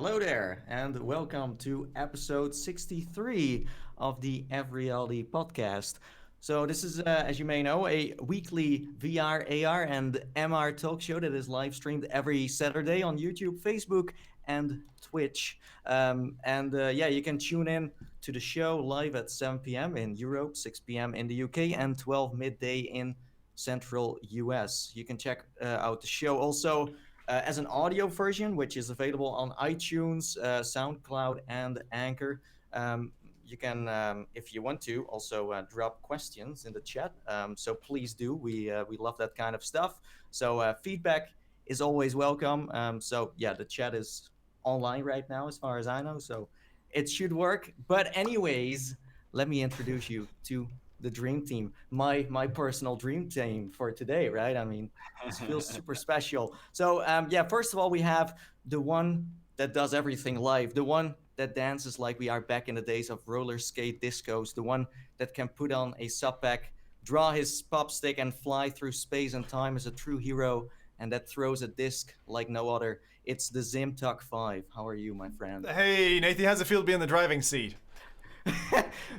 Hello there, and welcome to episode 63 of the FReality Podcast. So, this is, as you may know, a weekly VR, AR, and MR talk show that is live streamed every Saturday on YouTube, Facebook, and Twitch. Yeah, you can tune in to the show live at 7 p.m. in Europe, 6 p.m. in the UK, and 12 midday in Central US. You can check out the show also as an audio version, which is available on iTunes, SoundCloud, and Anchor. You can, if you want to, also drop questions in the chat. So please do. We love that kind of stuff. So feedback is always welcome. So yeah, the chat is online right now, as far as I know. So it should work. But anyways, let me introduce you to the dream team, my personal dream team for today, right? I mean, this feels super special. So yeah, first of all, we have the one that does everything live, the one that dances like we are back in the days of roller skate discos, the one that can put on a sub pack, draw his pop stick, and fly through space and time as a true hero, and that throws a disc like no other. It's the Zimtuck 5. How are you, my friend? Hey, Nathan, how's it feel to be in the driving seat?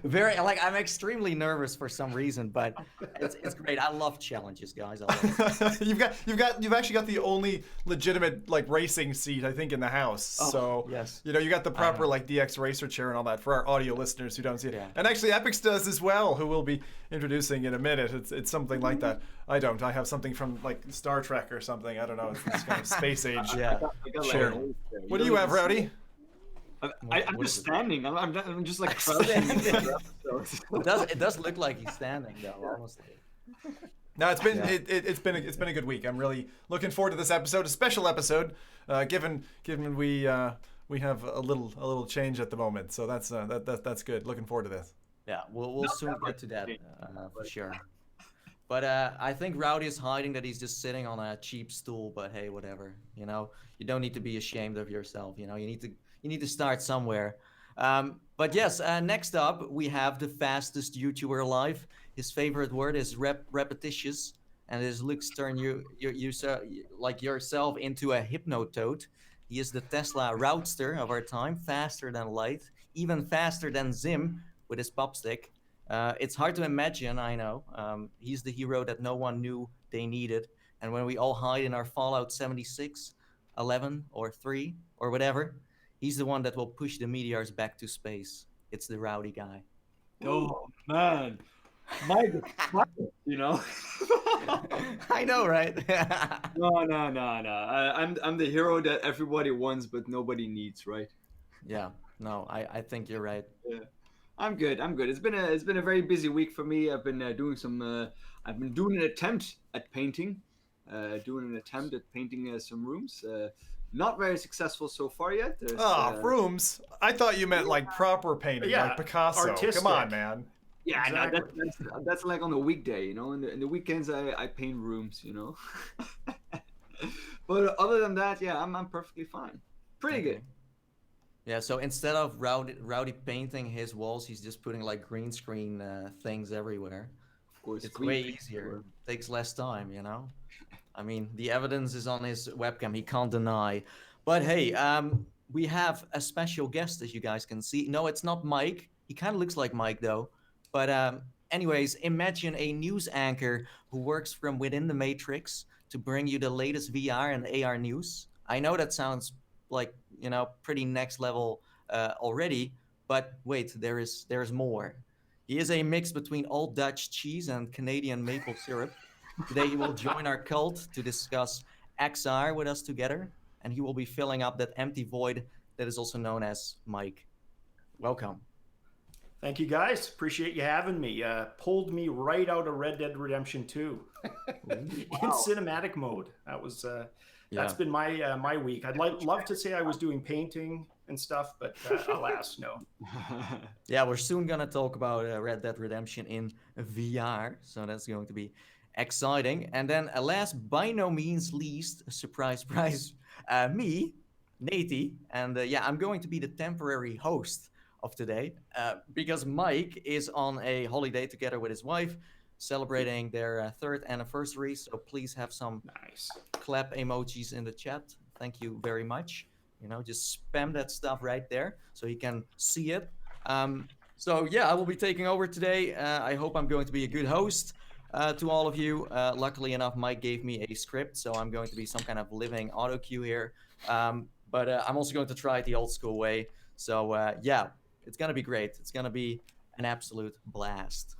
Very I'm extremely nervous for some reason, but it's great. I love challenges, guys. I love it. You've actually got the only legitimate racing seat I think in the house. So yes. You got the proper DX racer chair and all that for our audio listeners who don't see it. Yeah. And actually Epix does as well, who we'll be introducing in a minute. It's something like that. I don't. I have something from Star Trek or something. I don't know. It's this kind of space age chair. What do you have, Rowdy? I'm just standing. I'm just crouching. It does look like he's standing though, honestly. No, it's been a good week. I'm really looking forward to this episode, a special episode, given we have a little change at the moment. So that's good. Looking forward to this. Yeah, we'll soon get to that for sure. But I think Rowdy is hiding that he's just sitting on a cheap stool. But hey, whatever. You don't need to be ashamed of yourself. You need to start somewhere. But yes, next up we have the fastest YouTuber alive. His favorite word is repetitious, and his looks turn you yourself into a hypnotoad. He is the Tesla roadster of our time, faster than light, even faster than Zim with his pop stick. It's hard to imagine, I know. He's the hero that no one knew they needed. And when we all hide in our Fallout 76, 11, or 3, or whatever, he's the one that will push the meteors back to space. It's the Rowdy guy. Oh, man. I know, right? No. I'm the hero that everybody wants, but nobody needs, right? Yeah. No, I think you're right. Yeah. I'm good. It's been a very busy week for me. I've been doing an attempt at painting. Some rooms. Not very successful so far yet. Rooms? I thought you meant proper painting, like Picasso. Artistic. Come on, man. Yeah, exactly. that's like on the weekday, In the weekends, I paint rooms, But other than that, yeah, I'm perfectly fine. Pretty good. Yeah, so instead of Rowdy painting his walls, he's just putting green screen things everywhere. Of course, it's way easier. Takes less time, I mean, the evidence is on his webcam. He can't deny. But hey, we have a special guest, as you guys can see. No, it's not Mike. He kind of looks like Mike, though. But anyways, imagine a news anchor who works from within the Matrix to bring you the latest VR and AR news. I know that sounds pretty next level already. But wait, there's more. He is a mix between old Dutch cheese and Canadian maple syrup. Today he will join our cult to discuss XR with us together, and he will be filling up that empty void that is also known as Mike. Welcome. Thank you, guys. Appreciate you having me. Pulled me right out of Red Dead Redemption 2 in cinematic mode. That's been my week. I'd love to say I was doing painting and stuff, but alas, no. Yeah, we're soon gonna talk about Red Dead Redemption in VR, so that's going to be exciting. And then last, by no means least, surprise, me, Natey. And I'm going to be the temporary host of today because Mike is on a holiday together with his wife, celebrating their third anniversary. So please have some nice clap emojis in the chat. Thank you very much. just spam that stuff right there so he can see it. So yeah, I will be taking over today. I hope I'm going to be a good host to all of you. Luckily enough, Mike gave me a script, so I'm going to be some kind of living auto cue here. But I'm also going to try it the old school way. So yeah, it's gonna be great. It's gonna be an absolute blast.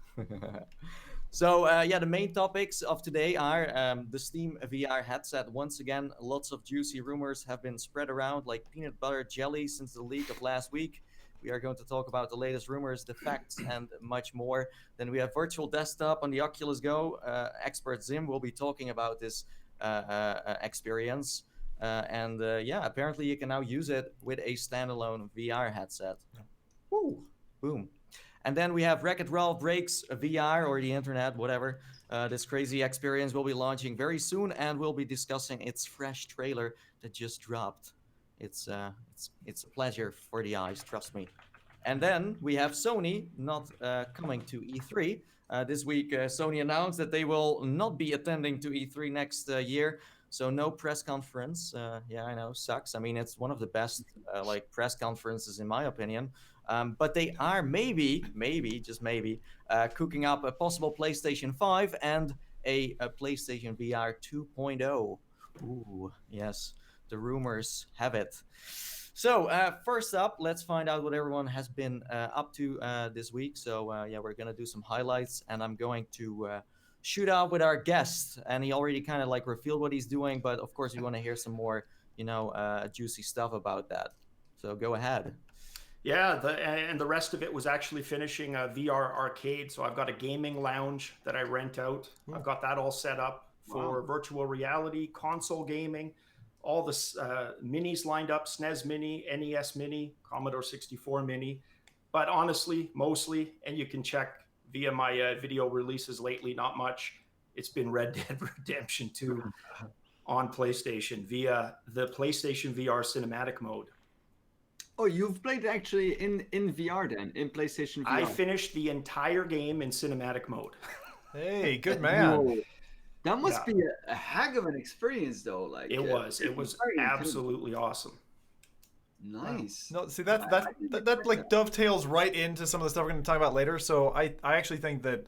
So yeah, the main topics of today are the Steam VR headset. Once again, lots of juicy rumors have been spread around like peanut butter jelly since the leak of last week. We are going to talk about the latest rumors, the facts, and much more. Then we have virtual desktop on the Oculus Go. Expert Zim will be talking about this experience. And yeah, apparently you can now use it with a standalone VR headset. Woo! Boom. And then we have Wreck-It Ralph Breaks VR or the internet, whatever. This crazy experience will be launching very soon, and we'll be discussing its fresh trailer that just dropped. It's a pleasure for the eyes, trust me. And then we have Sony not coming to E3. This week, Sony announced that they will not be attending to E3 next year. So no press conference. Yeah, I know, sucks. I mean, it's one of the best like press conferences in my opinion. But they are maybe, just maybe, cooking up a possible PlayStation 5 and a PlayStation VR 2.0. Ooh, yes, the rumors have it. So first up, let's find out what everyone has been up to this week. So yeah, we're gonna do some highlights, and I'm going to shoot out with our guest. And he already kind of like revealed what he's doing, but of course you want to hear some more, juicy stuff about that. So go ahead. Yeah, and the rest of it was actually finishing a VR arcade. So I've got a gaming lounge that I rent out. I've got that all set up for virtual reality, console gaming, all the minis lined up, SNES Mini, NES Mini, Commodore 64 Mini. But honestly, mostly, and you can check via my video releases lately, not much. It's been Red Dead Redemption 2 on PlayStation via the PlayStation VR cinematic mode. Oh, you've played actually in VR then, in PlayStation VR. I finished the entire game in cinematic mode. Hey, good man. Whoa. That must be a heck of an experience, though. Like it was absolutely awesome. Nice. No, see that like dovetails right into some of the stuff we're going to talk about later. So I actually think that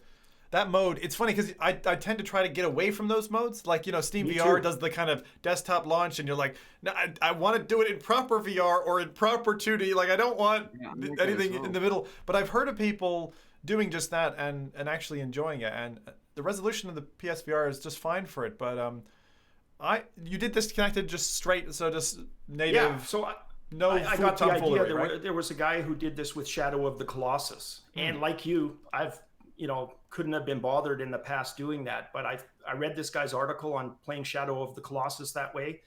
mode, it's funny because I tend to try to get away from those modes. Like, Steam VR does the kind of desktop launch and you're like, no, I want to do it in proper VR or in proper 2D. Like, I don't want anything in the middle. But I've heard of people doing just that and actually enjoying it. And the resolution of the PSVR is just fine for it. But you did this connected just straight, so just native. Yeah, so I got the idea. Right? There was a guy who did this with Shadow of the Colossus. And like you, I've couldn't have been bothered in the past doing that, but I read this guy's article on playing Shadow of the Colossus that way,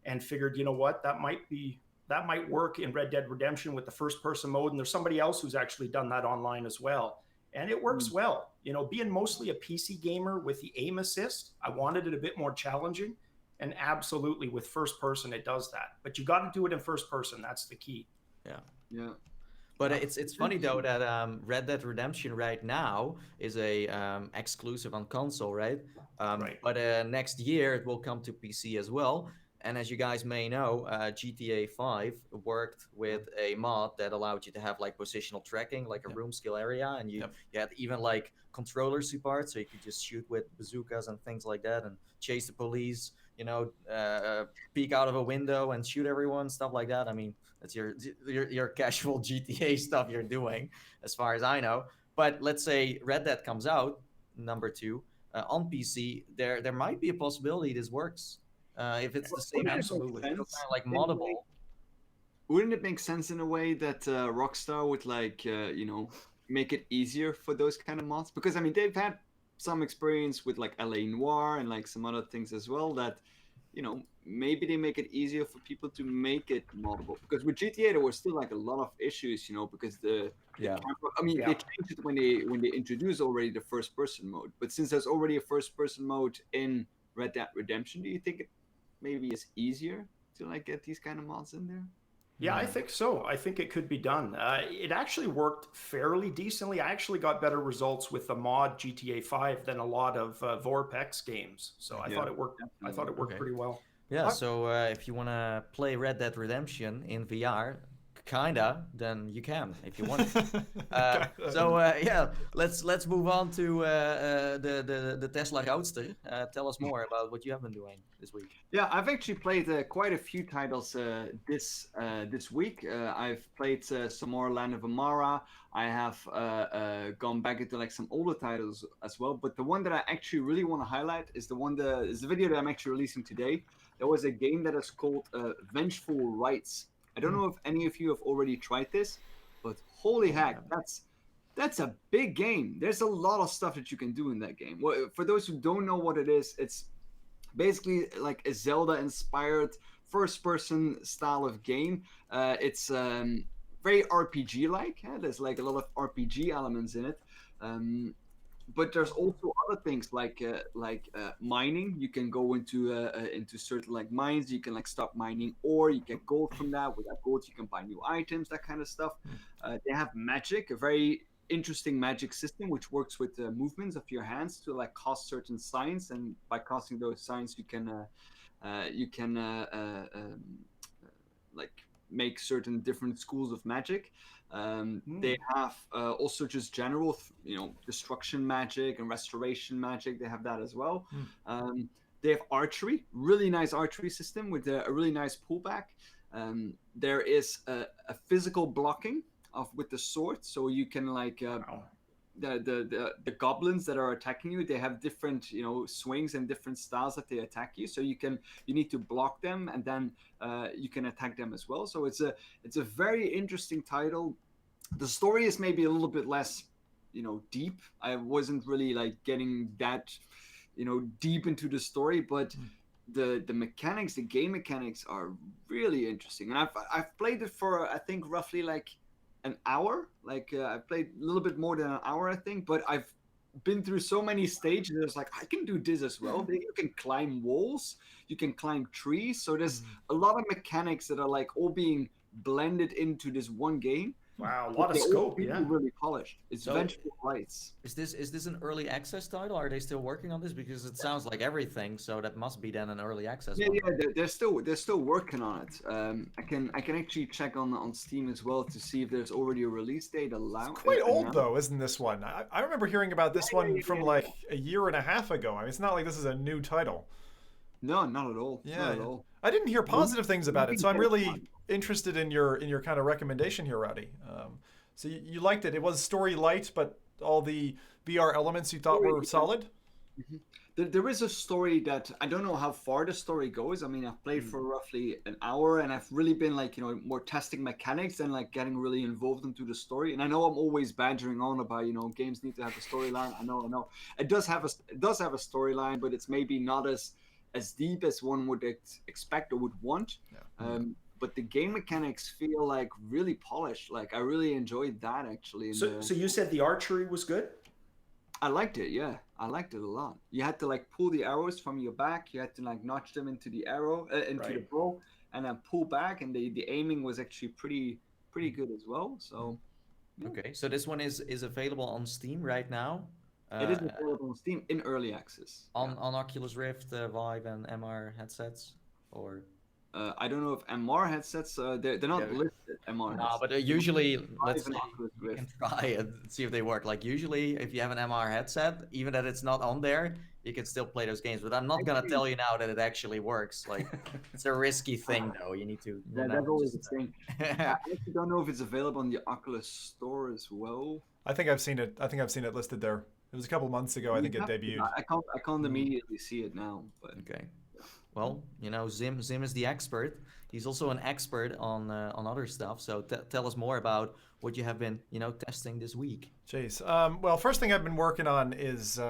and figured, what, that might work in Red Dead Redemption with the first person mode, and there's somebody else who's actually done that online as well, and it works well. Being mostly a PC gamer with the aim assist, I wanted it a bit more challenging, and absolutely with first person it does that, but you got to do it in first person. That's the key. Yeah. But it's funny though that Red Dead Redemption right now is a exclusive on console, right? Right. But next year it will come to PC as well. And as you guys may know, GTA 5 worked with a mod that allowed you to have like positional tracking, like a room scale area, and you had even like controller support, so you could just shoot with bazookas and things like that, and chase the police, peek out of a window and shoot everyone, stuff like that. I mean, that's your casual GTA stuff you're doing, as far as I know. But let's say Red Dead comes out, number 2, on PC, there might be a possibility this works. If it's the same, absolutely, kind of like moddable. Wouldn't it make sense in a way that Rockstar would make it easier for those kind of mods? Because I mean, they've had some experience with like LA Noire and like some other things as well that, maybe they make it easier for people to make it moddable. Because with GTA there was still like a lot of issues, because the camera, they changed it when they introduced already the first person mode. But since there's already a first person mode in Red Dead Redemption, do you think it maybe is easier to like get these kind of mods in there? Yeah, I think so. I think it could be done. It actually worked fairly decently. I actually got better results with the mod GTA 5 than a lot of Vorpex games. So I thought it worked. I thought it worked pretty well. Yeah, so if you want to play Red Dead Redemption in VR, kinda, then you can if you want. Yeah, let's move on to the Tesla Roadster. Tell us more about what you have been doing this week. Yeah, I've actually played quite a few titles this week. I've played some more Land of Amara. I have gone back into like some older titles as well. But the one that I actually really want to highlight is the video that I'm actually releasing today. There was a game that is called Vengeful Rites. I don't know if any of you have already tried this, but holy heck, that's a big game. There's a lot of stuff that you can do in that game. Well, for those who don't know what it is, it's basically like a Zelda-inspired first-person style of game. It's very RPG-like. Yeah? There's like a lot of RPG elements in it. But there's also other things like mining. You can go into certain like mines. You can like stop mining ore. You get gold from that. With that gold, you can buy new items, that kind of stuff. They have magic, a very interesting magic system which works with the movements of your hands to like cast certain signs, and by casting those signs, you can like make certain different schools of magic. They have also just general, destruction magic and restoration magic. They have that as well. They have archery, really nice archery system with a really nice pullback. There is a physical blocking with the sword, so you can like the goblins that are attacking you. They have different swings and different styles that they attack you. So you need to block them, and then you can attack them as well. So it's a very interesting title. The story is maybe a little bit less deep. I wasn't really like getting that deep into the story, but the mechanics, the game mechanics are really interesting. And I've played it for I think roughly like an hour. Like I played a little bit more than an hour, I think, but I've been through so many stages. It's like I can do this as well. You can climb walls, you can climb trees. So there's a lot of mechanics that are like all being blended into this one game. Wow, a lot of scope. Yeah, really polished. It's Vengeful Rites. Is this an early access title? Are they still working on this? Because it sounds like everything, so that must be then an early access. Yeah, they're still working on it. I can actually check on Steam as well to see if there's already a release date allowed. It's quite old though, isn't this one? I remember hearing about this one from like a year and a half ago. I mean, it's not like this is a new title. No, not at all. Yeah, not at all. I didn't hear positive things about it, so I'm really interested in your kind of recommendation here, Rowdy. So you liked it. It was story light, but all the VR elements you thought were solid? Mm-hmm. There is a story that I don't know how far the story goes. I mean, I've played for roughly an hour, and I've really been like more testing mechanics and like getting really involved into the story. And I know I'm always badgering on about games need to have a storyline. I know it does have a storyline, but it's maybe not as deep as one would expect or would want. Yeah. But the game mechanics feel like really polished. Like I really enjoyed that actually. So you said the archery was good? I liked it. Yeah, I liked it a lot. You had to like pull the arrows from your back. You had to like notch them into the arrow, the bow, and then pull back. And the aiming was actually pretty good as well. So. Yeah. Okay, so this one is available on Steam right now. It is available on Steam in early access. On Oculus Rift, Vive, and MR headsets, or. I don't know if MR headsets, they're not listed, MR headsets. No, but usually, you can try and see if they work. Like usually, if you have an MR headset, even that it's not on there, you can still play those games. But I'm not going to tell you now that it actually works. Like, it's a risky thing, though. You need to... Yeah, that's always the thing. I actually don't know if it's available on the Oculus Store as well. I think I've seen it. Listed there. It was a couple months ago, I think it debuted. I can't immediately see it now. But okay. Well, Zim is the expert. He's also an expert on other stuff. So tell us more about what you have been, testing this week. Jeez. Well, first thing I've been working on is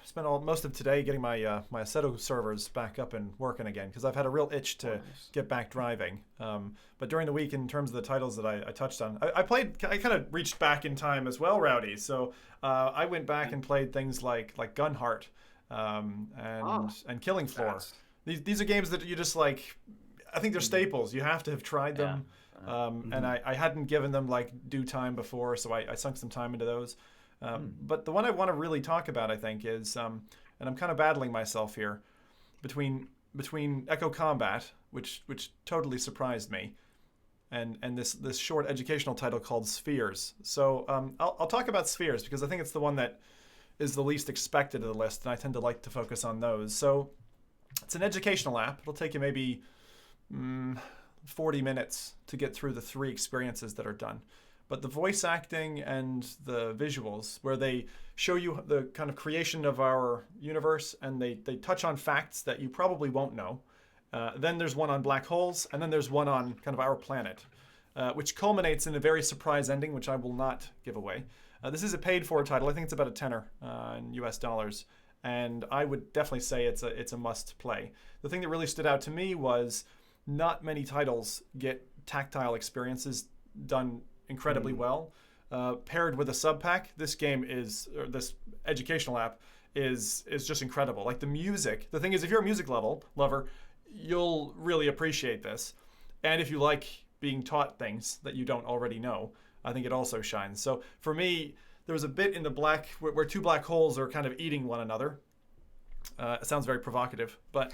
spent most of today getting my my Assetto servers back up and working again, because I've had a real itch to get back driving. But during the week, in terms of the titles that I touched on, I kind of reached back in time as well, Rowdy. So I went back and played things like Gunheart and Killing Floor. These are games that you just like, I think they're staples. You have to have tried them. And I hadn't given them like due time before, so I sunk some time into those. But the one I want to really talk about, I think, is, and I'm kind of battling myself here, between between Echo Combat, which totally surprised me, and this short educational title called Spheres. So I'll talk about Spheres because I think it's the one that is the least expected of the list, and I tend to like to focus on those. So it's an educational app. It'll take you maybe 40 minutes to get through the 3 experiences that are done. But the voice acting and the visuals, where they show you the kind of creation of our universe, and they touch on facts that you probably won't know. Then there's one on black holes, and then there's one on kind of our planet, which culminates in a very surprise ending, which I will not give away. This is a paid-for title. I think it's about a tenner in US dollars, and I would definitely say it's a must-play. The thing that really stood out to me was not many titles get tactile experiences done incredibly well. Paired with a sub pack, this educational app is just incredible. Like the music, the thing is, if you're a music lover, you'll really appreciate this. And if you like being taught things that you don't already know, I think it also shines. So for me, there was a bit in the black where 2 black holes are kind of eating one another. It sounds very provocative, but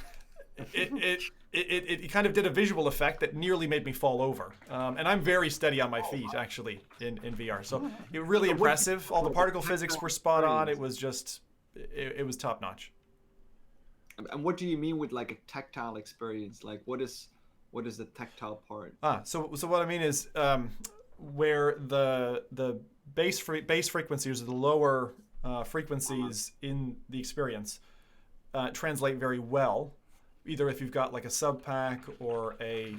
it kind of did a visual effect that nearly made me fall over. And I'm very steady on my feet, actually, in VR. So it was really impressive. All the particle physics were spot on. It was just, it was top notch. And what do you mean with like a tactile experience? Like what is the tactile part? So what I mean is where the base frequencies, or the lower frequencies in the experience translate very well. Either if you've got like a sub pack or a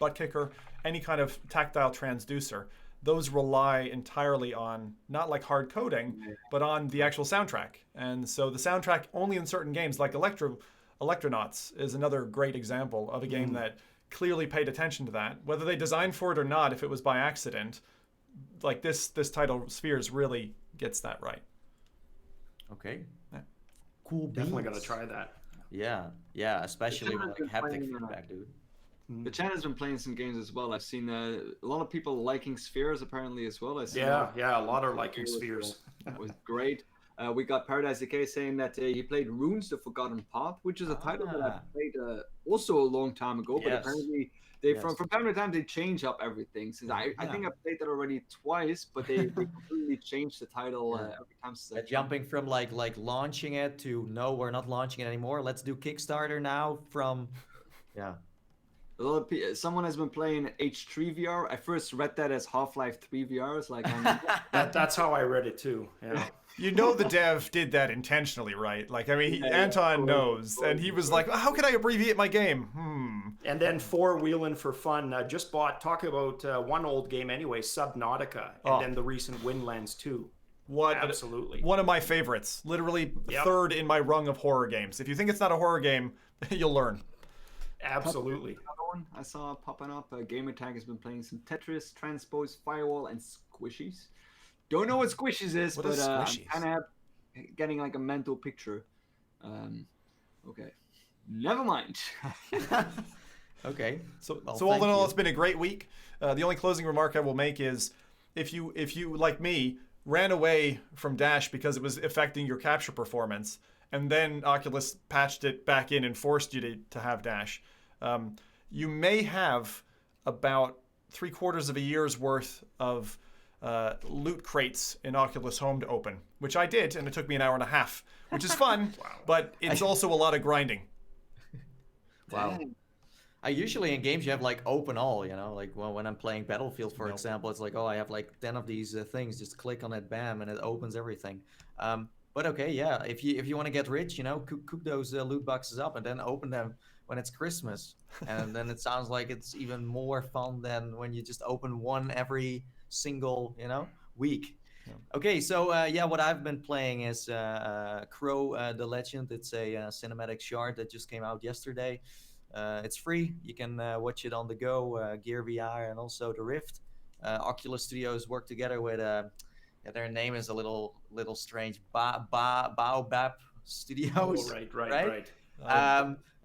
butt kicker, any kind of tactile transducer, those rely entirely on not like hard coding, but on the actual soundtrack. And so the soundtrack only in certain games, like Electronauts is another great example of a game that clearly paid attention to that. Whether they designed for it or not, if it was by accident, like this title, Spheres, really gets that right. Okay. Yeah. Cool. Definitely got to try that. Yeah, especially with like haptic feedback, dude. The chat has been playing some games as well. I've seen a lot of people liking Spheres apparently as well. Yeah, a lot are liking Spheres. That was great. We got Paradise Decay saying that he played Runes: The Forgotten Path, which is a title that I played also a long time ago, but apparently they from time to time they change up everything. Since I think I played that already twice, but they completely changed the title every time. Jumping from like launching it to no, we're not launching it anymore. Let's do Kickstarter now. A lot of people, someone has been playing H3 VR. I first read that as Half-Life 3 VR. It's like that's how I read it too. Yeah. You know the dev did that intentionally, right? Like, I mean, Anton knows, and he was like, how can I abbreviate my game? And then 4-wheeling for fun. Just talk about one old game anyway, Subnautica, and then the recent Windlands 2. Absolutely. One of my favorites. Literally third in my rung of horror games. If you think it's not a horror game, you'll learn. Absolutely. Another one I saw popping up. Gamertag has been playing some Tetris, Transpose, Firewall, and Squishies. Don't know what Squishies is, but I'm kind of getting like a mental picture. Okay, never mind. Okay. So all in all, it's been a great week. The only closing remark I will make is, if you like me ran away from Dash because it was affecting your capture performance, and then Oculus patched it back in and forced you to have Dash, you may have about 3/4 of a year's worth of loot crates in Oculus Home to open, which I did, and it took me an hour and a half, which is fun, but it's also a lot of grinding. Wow. I usually in games you have like open all, like when I'm playing Battlefield, for example, it's like, I have like 10 of these things, just click on it, bam, and it opens everything. But okay, yeah, if you want to get rich, cook those loot boxes up and then open them when it's Christmas. And then it sounds like it's even more fun than when you just open one every single, week. Yeah. Okay, so what I've been playing is Crow the Legend. It's a cinematic short that just came out yesterday. It's free. You can watch it on the go, Gear VR, and also the Rift. Oculus Studios work together with their name is a little strange. Baobab Studios. Oh, right.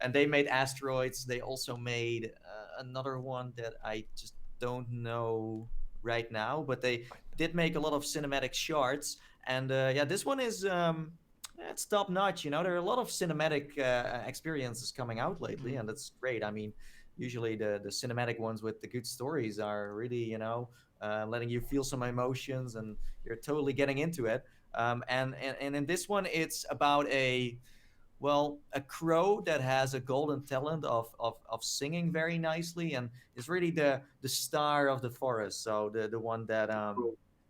And they made Asteroids. They also made another one that I just don't know right now, but they did make a lot of cinematic shorts. And this one is it's top notch. There are a lot of cinematic experiences coming out lately, and that's great. I mean, usually the cinematic ones with the good stories are really, letting you feel some emotions, and you're totally getting into it. And in this one, it's about a crow that has a golden talent of singing very nicely, and is really the star of the forest. So the one that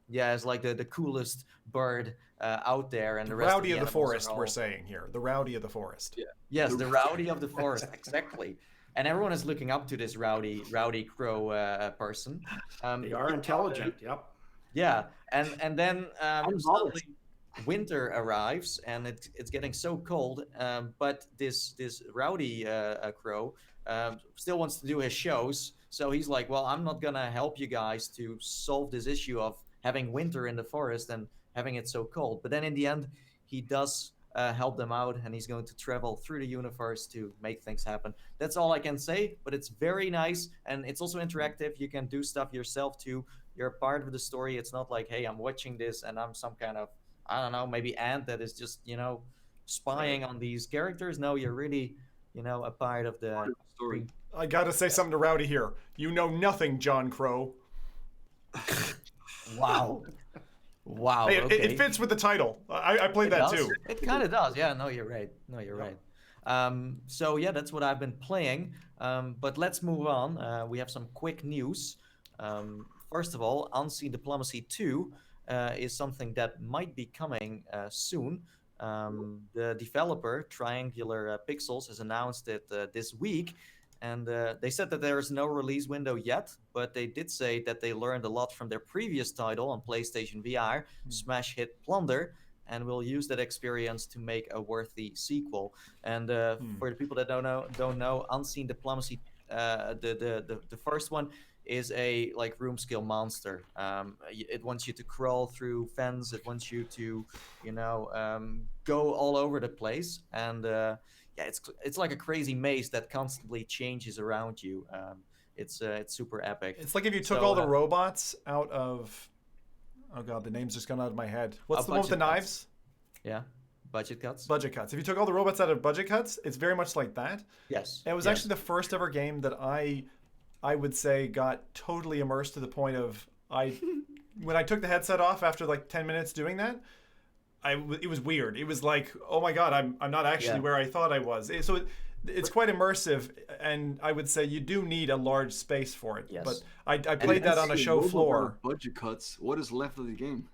is like the coolest bird out there, and The the rest rowdy of of the the animals forest, are all... we're saying here. The rowdy of the forest. Yeah. Yes, the rowdy of the forest, exactly. And everyone is looking up to this rowdy crow person. They are intelligent. Yep. Yeah, and then I'm suddenly winter arrives, and it's getting so cold. But this rowdy crow still wants to do his shows. So he's like, well, I'm not gonna help you guys to solve this issue of having winter in the forest and having it so cold. But then in the end, he does help them out, and he's going to travel through the universe to make things happen. That's all I can say, but it's very nice, and it's also interactive. You can do stuff yourself too. You're part of the story. It's not like, hey, I'm watching this and I'm some kind of, I don't know, maybe ant that is just, spying on these characters. No, you're really, a part of the story. I gotta say something to Rowdy here. You know nothing, John Crow. Wow. Wow. Hey, Okay. it fits with the title. I played that does. too. It kind of does. Yeah, no, you're right. No, you're right. So yeah, that's what I've been playing. But let's move on. We have some quick news. First of all, Unseen Diplomacy 2 is something that might be coming soon. The developer, Triangular Pixels, has announced it this week. And they said that there is no release window yet, but they did say that they learned a lot from their previous title on PlayStation VR, smash hit Plunder, and will use that experience to make a worthy sequel. And for the people that don't know, Unseen Diplomacy, the first one is a like room scale monster. It wants you to crawl through fence. It wants you to, go all over the place, and it's like a crazy maze that constantly changes around you. It's super epic. It's like if you took all the robots out of... Oh god, the name's just gone out of my head. What's the one with the knives? Yeah, budget cuts. Budget cuts. If you took all the robots out of budget cuts, it's very much like that. Yes. And it was actually the first ever game that I would say got totally immersed to the point of when I took the headset off after like 10 minutes doing that, it was weird. It was like, oh my god, I'm not actually where I thought I was. It's quite immersive, and I would say you do need a large space for it. Yes. But I played that on a show floor. Budget cuts. What is left of the game?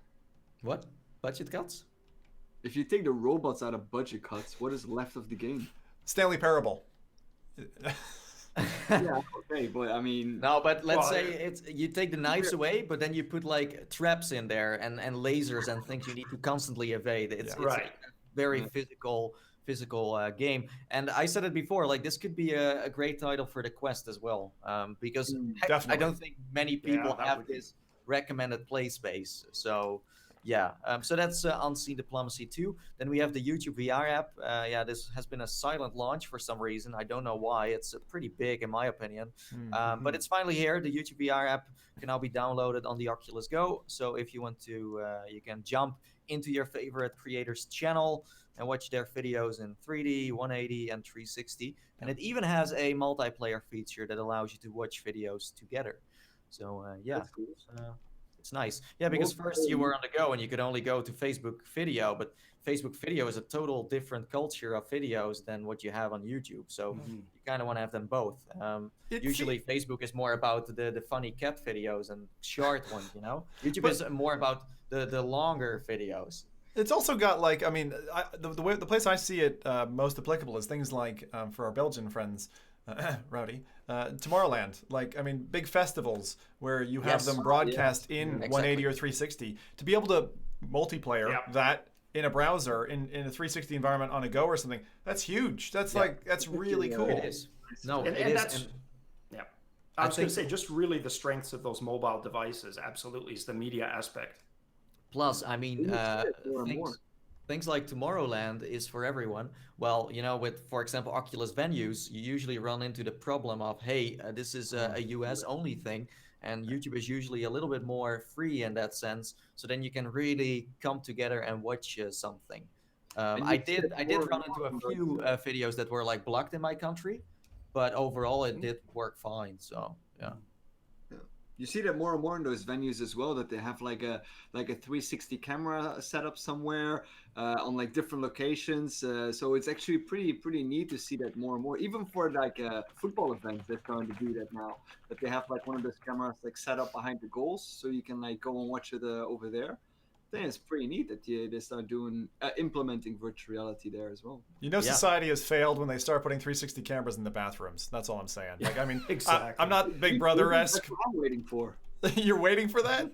What? Budget cuts? If you take the robots out of budget cuts, what is left of the game? Stanley Parable. Yeah, okay, but I mean... No, but let's say you take the knives away, but then you put like traps in there and lasers and things you need to constantly evade. It's like a very physical game. And I said it before, like this could be a great title for the Quest as well, because I don't think many people have this recommended play space. So yeah, so that's Unseen Diplomacy 2. Then we have the YouTube VR app. This has been a silent launch for some reason. I don't know why. It's pretty big in my opinion. But it's finally here. The YouTube VR app can now be downloaded on the Oculus Go. So if you want to, you can jump into your favorite creator's channel and watch their videos in 3D, 180, and 360. And it even has a multiplayer feature that allows you to watch videos together. So That's cool. it's nice. Yeah, because first you were on the go and you could only go to Facebook video, but Facebook video is a total different culture of videos than what you have on YouTube. So you kind of want to have them both. Usually Facebook is more about the funny cat videos and short ones, YouTube is more about the longer videos. It's also got like, I mean, the place I see it most applicable is things like, for our Belgian friends, Rowdy, Tomorrowland. Like, I mean, big festivals where you have them broadcast in 180 or 360. To be able to multiplayer that in a browser, in a 360 environment on a Go or something, that's huge. That's that's really cool. It is. No, and it is. That's, I was going to say, just really the strengths of those mobile devices absolutely is the media aspect. Plus, I mean, things like Tomorrowland is for everyone. Well, with, for example, Oculus venues, you usually run into the problem of, hey, this is a US only thing, and YouTube is usually a little bit more free in that sense. So then you can really come together and watch something. I did run into a few videos that were like blocked in my country, but overall it did work fine. So yeah. You see that more and more in those venues as well, that they have like a 360 camera set up somewhere on like different locations. So it's actually pretty neat to see that more and more. Even for like football events, they're starting to do that now. That they have like one of those cameras like set up behind the goals, so you can like go and watch it over there. I think it's pretty neat that they start doing implementing virtual reality there as well. You know, society has failed when they start putting 360 cameras in the bathrooms. That's all I'm saying. Like, I mean, exactly. I'm not Big Brother-esque. That's what I'm waiting for. You're waiting for that?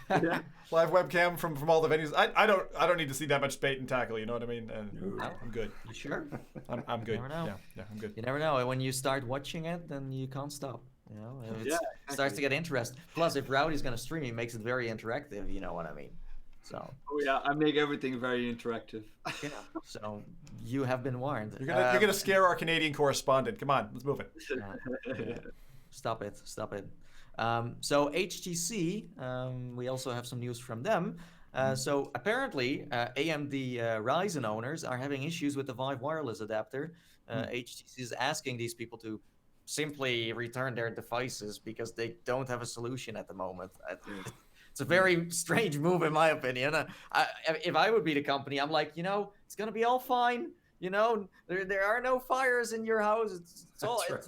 Yeah. Live webcam from all the venues. I don't need to see that much bait and tackle. You know what I mean? And I'm good. You sure? I'm good. You never know. Yeah, I'm good. You never know. When you start watching it, then you can't stop. You know, it starts to exactly. get interest. Plus, if Rowdy's gonna stream, it makes it very interactive. You know what I mean? So. Oh yeah, I make everything very interactive. Yeah. So you have been warned. You're gonna scare our Canadian correspondent. Come on, let's move it. Yeah. Stop it. So HTC, we also have some news from them. So apparently, AMD Ryzen owners are having issues with the Vive wireless adapter. HTC is asking these people to simply return their devices because they don't have a solution at the moment. It's a very strange move, in my opinion. If I would be the company, I'm like, it's gonna be all fine. There are no fires in your house. It's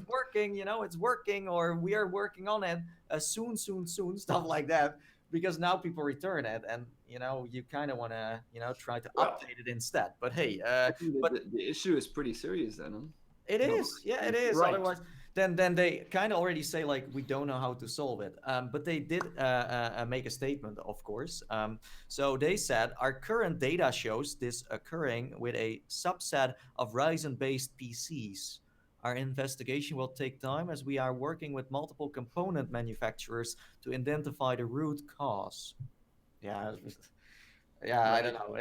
working. It's working, or we are working on it soon, stuff like that. Because now people return it, and you kind of want to try to update it instead. But hey, the issue is pretty serious then. Huh? It is. Yeah, it is. Right. Otherwise. Then they kind of already say, like, we don't know how to solve it. But they did make a statement, of course. So they said, our current data shows this occurring with a subset of Ryzen-based PCs. Our investigation will take time as we are working with multiple component manufacturers to identify the root cause. Yeah. Yeah, I don't know.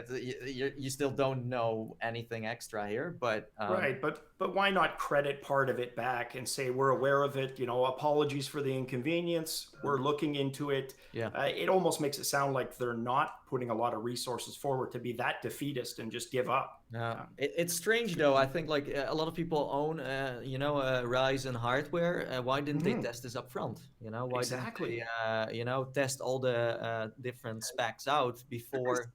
You still don't know anything extra here, but right. But why not credit part of it back and say we're aware of it? Apologies for the inconvenience. We're looking into it. Yeah. It almost makes it sound like they're not putting a lot of resources forward to be that defeatist and just give up. It's strange though. I think like a lot of people own, Ryzen hardware. Why didn't they test this up front? Why exactly. didn't they, test all the different specs out before?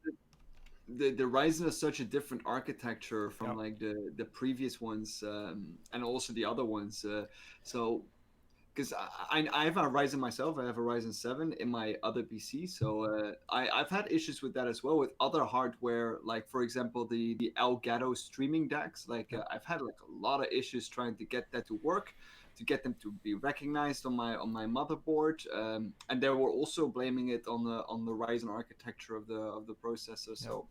The Ryzen is such a different architecture from like the previous ones and also the other ones. So, because I have a Ryzen myself, I have a Ryzen 7 in my other PC. So I've had issues with that as well with other hardware, like for example the Elgato streaming decks. Like I've had like a lot of issues trying to get that to work, to get them to be recognized on my motherboard, and they were also blaming it on the Ryzen architecture of the processor. So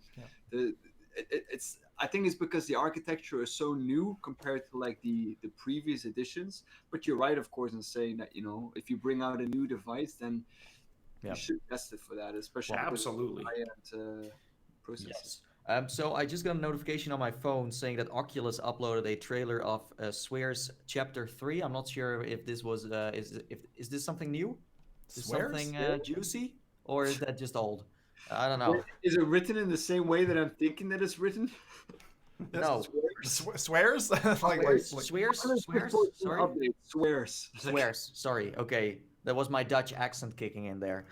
it's I think it's because the architecture is so new compared to like the previous editions. But you're right, of course, in saying that if you bring out a new device, then you should test it for that, especially absolutely high-end processors. Yes. So I just got a notification on my phone saying that Oculus uploaded a trailer of Swears Chapter 3. I'm not sure if this was is this something new? Is something juicy, or is that just old? I don't know. Is it written in the same way that I'm thinking that it's written? No. Swears? Swears. Sorry. Okay. That was my Dutch accent kicking in there.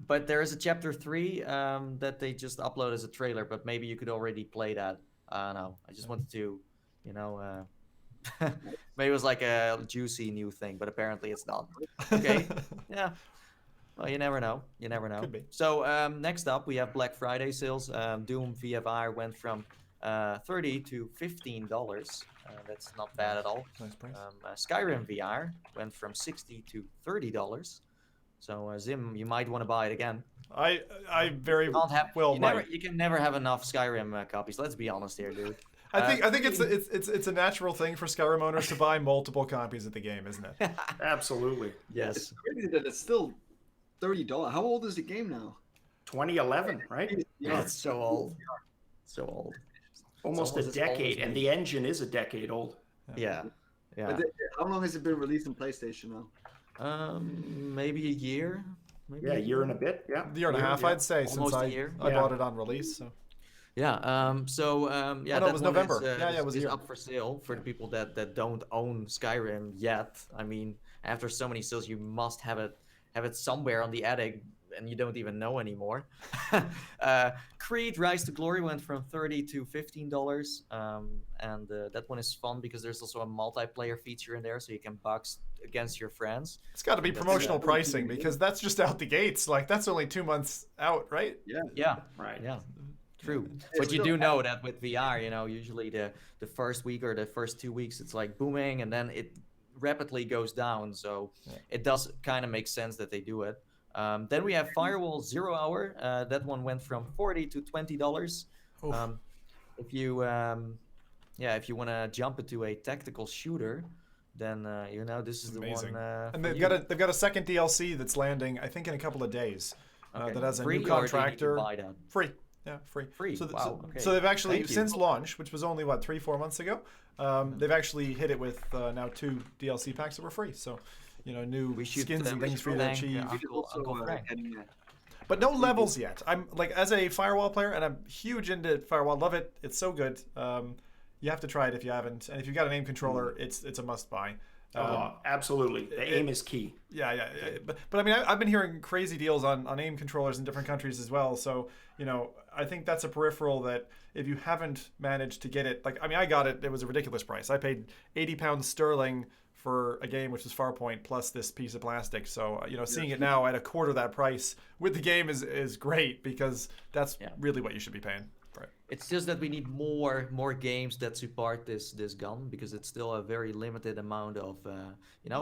But there is a Chapter 3 that they just uploaded as a trailer, but maybe you could already play that. I don't know. I just wanted to, maybe it was like a juicy new thing, but apparently it's not. Okay. Yeah. Well, you never know. Could be. So next up, we have Black Friday sales. Doom VFR went from $30 to $15. That's not bad at all. Nice price. Skyrim VR went from $60 to $30. So Zim, you might want to buy it again. I very well might. You can never have enough Skyrim copies. Let's be honest here, dude. I think it's a natural thing for Skyrim owners to buy multiple copies of the game, isn't it? Absolutely. Yes. It's crazy that it's still $30. How old is the game now? 2011, right? Yeah, it's so old. So old. Almost a decade, and the engine is a decade old. Yeah. But how long has it been released on PlayStation now? Maybe a year. Yeah, a year and a bit. Yeah, A year and a half, I'd say, Almost since a year. I bought it on release. So. Yeah. Yeah, Oh no, it that was one November. is, It was is here. up for sale for the people that don't own Skyrim yet. I mean, after so many sales, you must have it somewhere on the attic, and you don't even know anymore. Creed: Rise to Glory went from $30 to $15, and that one is fun because there's also a multiplayer feature in there, so you can box against your friends. It's got to be And that's promotional pricing because that's just out the gates. Like that's only 2 months out, right? yeah, Right. yeah. True. It's But you still- do know that with VR, usually the first week or the first 2 weeks, it's like booming, and then it rapidly goes down. So it does kind of make sense that they do it. Then we have Firewall 0 Hour. That one went from $40 to $20. Oof. If you, if you want to jump into a tactical shooter, then this is Amazing. the one. And for they've got a second DLC that's landing, I think, in a couple of days. Okay. That has a Free, new or do you need to contractor. buy that? Free. Yeah, free. Free. So, Wow, okay. so they've actually, Thank you. since launch, which was only, 3-4 months ago, they've actually hit it with now 2 DLC packs that were free. So, new We should, skins and we things should for you to thank, achieve. We should also Uncle Frank. getting But no levels yet. I'm like, as a Firewall player, and I'm huge into Firewall. Love it. It's so good. You have to try it if you haven't. And if you've got an aim controller, it's a must buy. Absolutely. The aim is key. Yeah. But I mean, I've been hearing crazy deals on aim controllers in different countries as well. So, I think that's a peripheral that if you haven't managed to get it, like, I mean, I got it. It was a ridiculous price. I paid £80 sterling for a game, which is Farpoint, plus this piece of plastic. So, seeing it now at a quarter that price with the game is great because that's really what you should be paying. Right. It's just that we need more games that support this gun because it's still a very limited amount of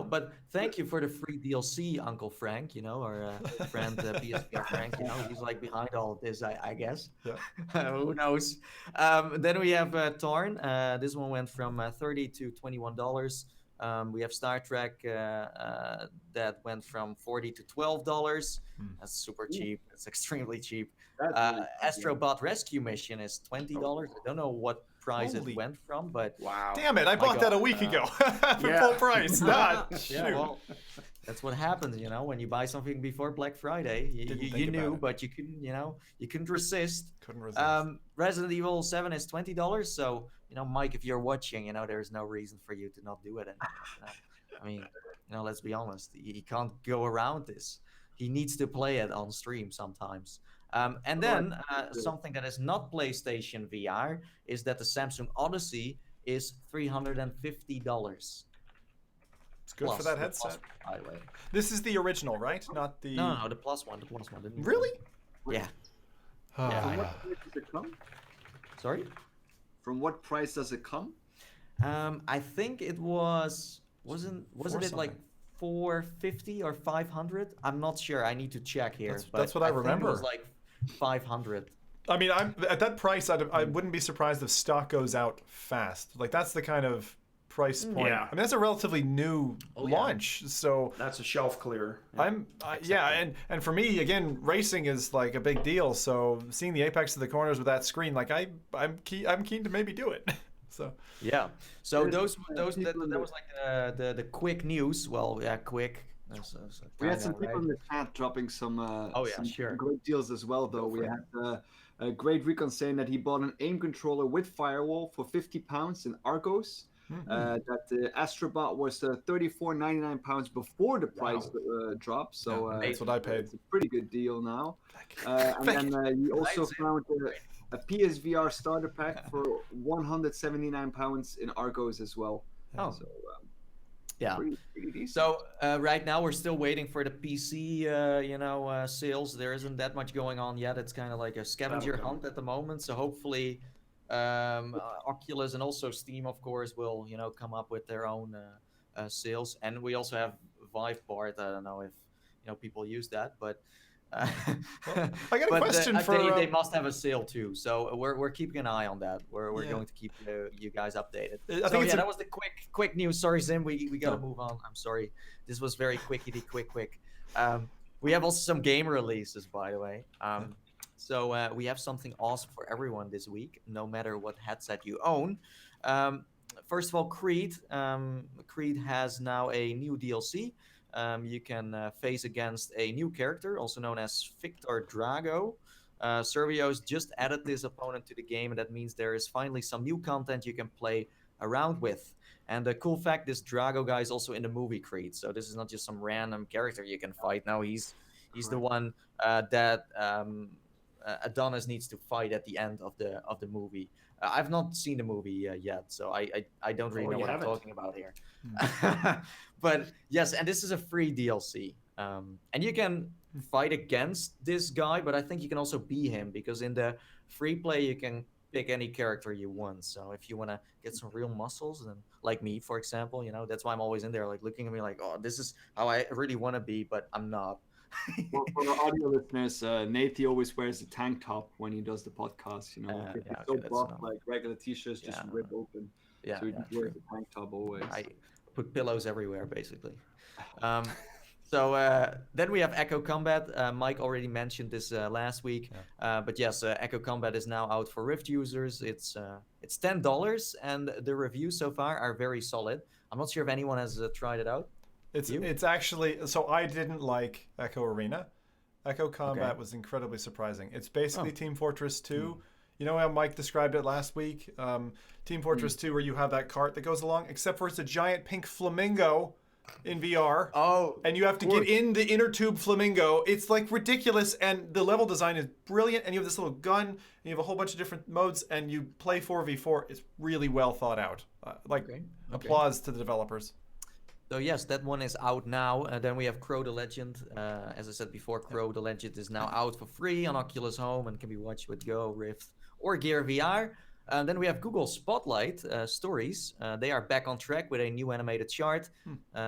But thank you for the free DLC, Uncle Frank. Our friend PSVR Frank. He's like behind all of this, I guess. Yeah. Who knows? Then we have Torn. This one went from $30 to $21. We have Star Trek that went from $40 to $12. That's super cheap. It's extremely cheap. Astrobot Rescue Mission is $20. I don't know what price Holy- it went from, but Wow. Damn it! I bought that a week ago for Yeah. full price. Not yeah, shoot. well, that's what happens, when you buy something before Black Friday. Didn't You think about knew, it. but you couldn't resist. Couldn't resist. Resident Evil 7 is $20. So, Mike, if you're watching, there's no reason for you to not do it. I mean, let's be honest. He can't go around this. He needs to play it on stream sometimes. And then something that is not PlayStation VR is that the Samsung Odyssey is $350. It's good for that headset. By the way. This is the original, right? Not the. No, the plus one. Didn't Really? Yeah. Ah. Yeah, I From know. what price does it come? Sorry? From what price does it come? I think it wasn't it like something. 450 or 500? I'm not sure. I need to check here. That's what I think remember. It was like 500. I mean, I'm at that price. I wouldn't be surprised if stock goes out fast. Like that's the kind of price point. Yeah. I mean, that's a relatively new launch. So That's a shelf clearer. and for me again, racing is like a big deal. So seeing the apex of the corners with that screen, like I'm keen to maybe do it. So Yeah. So There's, that people was like the quick news. Well, yeah, quick. We had some Kinda, people in the chat dropping some, some sure. great deals as well, though. We had a great Recon saying that he bought an aim controller with Firewall for £50 in Argos. That the Astrobot was £34.99 before the price dropped. So that's what I paid. It's a pretty good deal now. And then he also found a PSVR starter pack for £179 in Argos as well. Oh. So, Yeah. pretty decent. So right now we're still waiting for the PC, sales. There isn't that much going on yet. It's kind of like a scavenger hunt at the moment. So hopefully, Oculus and also Steam, of course, will come up with their own sales. And we also have Vive Bart. I don't know if people use that, but. I got a question for. They must have a sale too, so we're keeping an eye on that. We're going to keep you guys updated. I think that was the quick news. Sorry, Zim, we gotta move on. I'm sorry. This was very quick. We have also some game releases, by the way. So we have something awesome for everyone this week, no matter what headset you own. First of all, Creed. Creed has now a new DLC. You can face against a new character, also known as Victor Drago. Servio's just added this opponent to the game, and that means there is finally some new content you can play around with. And the cool fact, this Drago guy is also in the movie Creed, so this is not just some random character you can fight. No, he's the one that Adonis needs to fight at the end of the movie. I've not seen the movie yet, so I don't really know what I'm talking about here. But yes, and this is a free DLC, and you can fight against this guy, but I think you can also be him, because in the free play you can pick any character you want. So if you want to get some real muscles, then like me, for example, that's why I'm always in there, like looking at me like, oh, this is how I really want to be, but I'm not. For our audio listeners, Nate always wears a tank top when he does the podcast. It's so buff, like regular t-shirts just rip open. Yeah, so he just wears a tank top always. I put pillows everywhere, basically. So then we have Echo Combat. Mike already mentioned this last week, but yes, Echo Combat is now out for Rift users. It's $10, and the reviews so far are very solid. I'm not sure if anyone has tried it out. It's actually, so I didn't like Echo Arena. Echo Combat was incredibly surprising. It's basically Team Fortress 2. You know how Mike described it last week? Team Fortress 2, where you have that cart that goes along, except for it's a giant pink flamingo in VR. Oh, and you have to get in the inner tube flamingo. It's like ridiculous, and the level design is brilliant, and you have this little gun, and you have a whole bunch of different modes, and you play 4v4. It's really well thought out. Applause to the developers. So yes, that one is out now. Then we have Crow the Legend. As I said before, Crow the Legend is now out for free on Oculus Home and can be watched with Go, Rift, or Gear VR. Then we have Google Spotlight Stories. They are back on track with a new animated chart.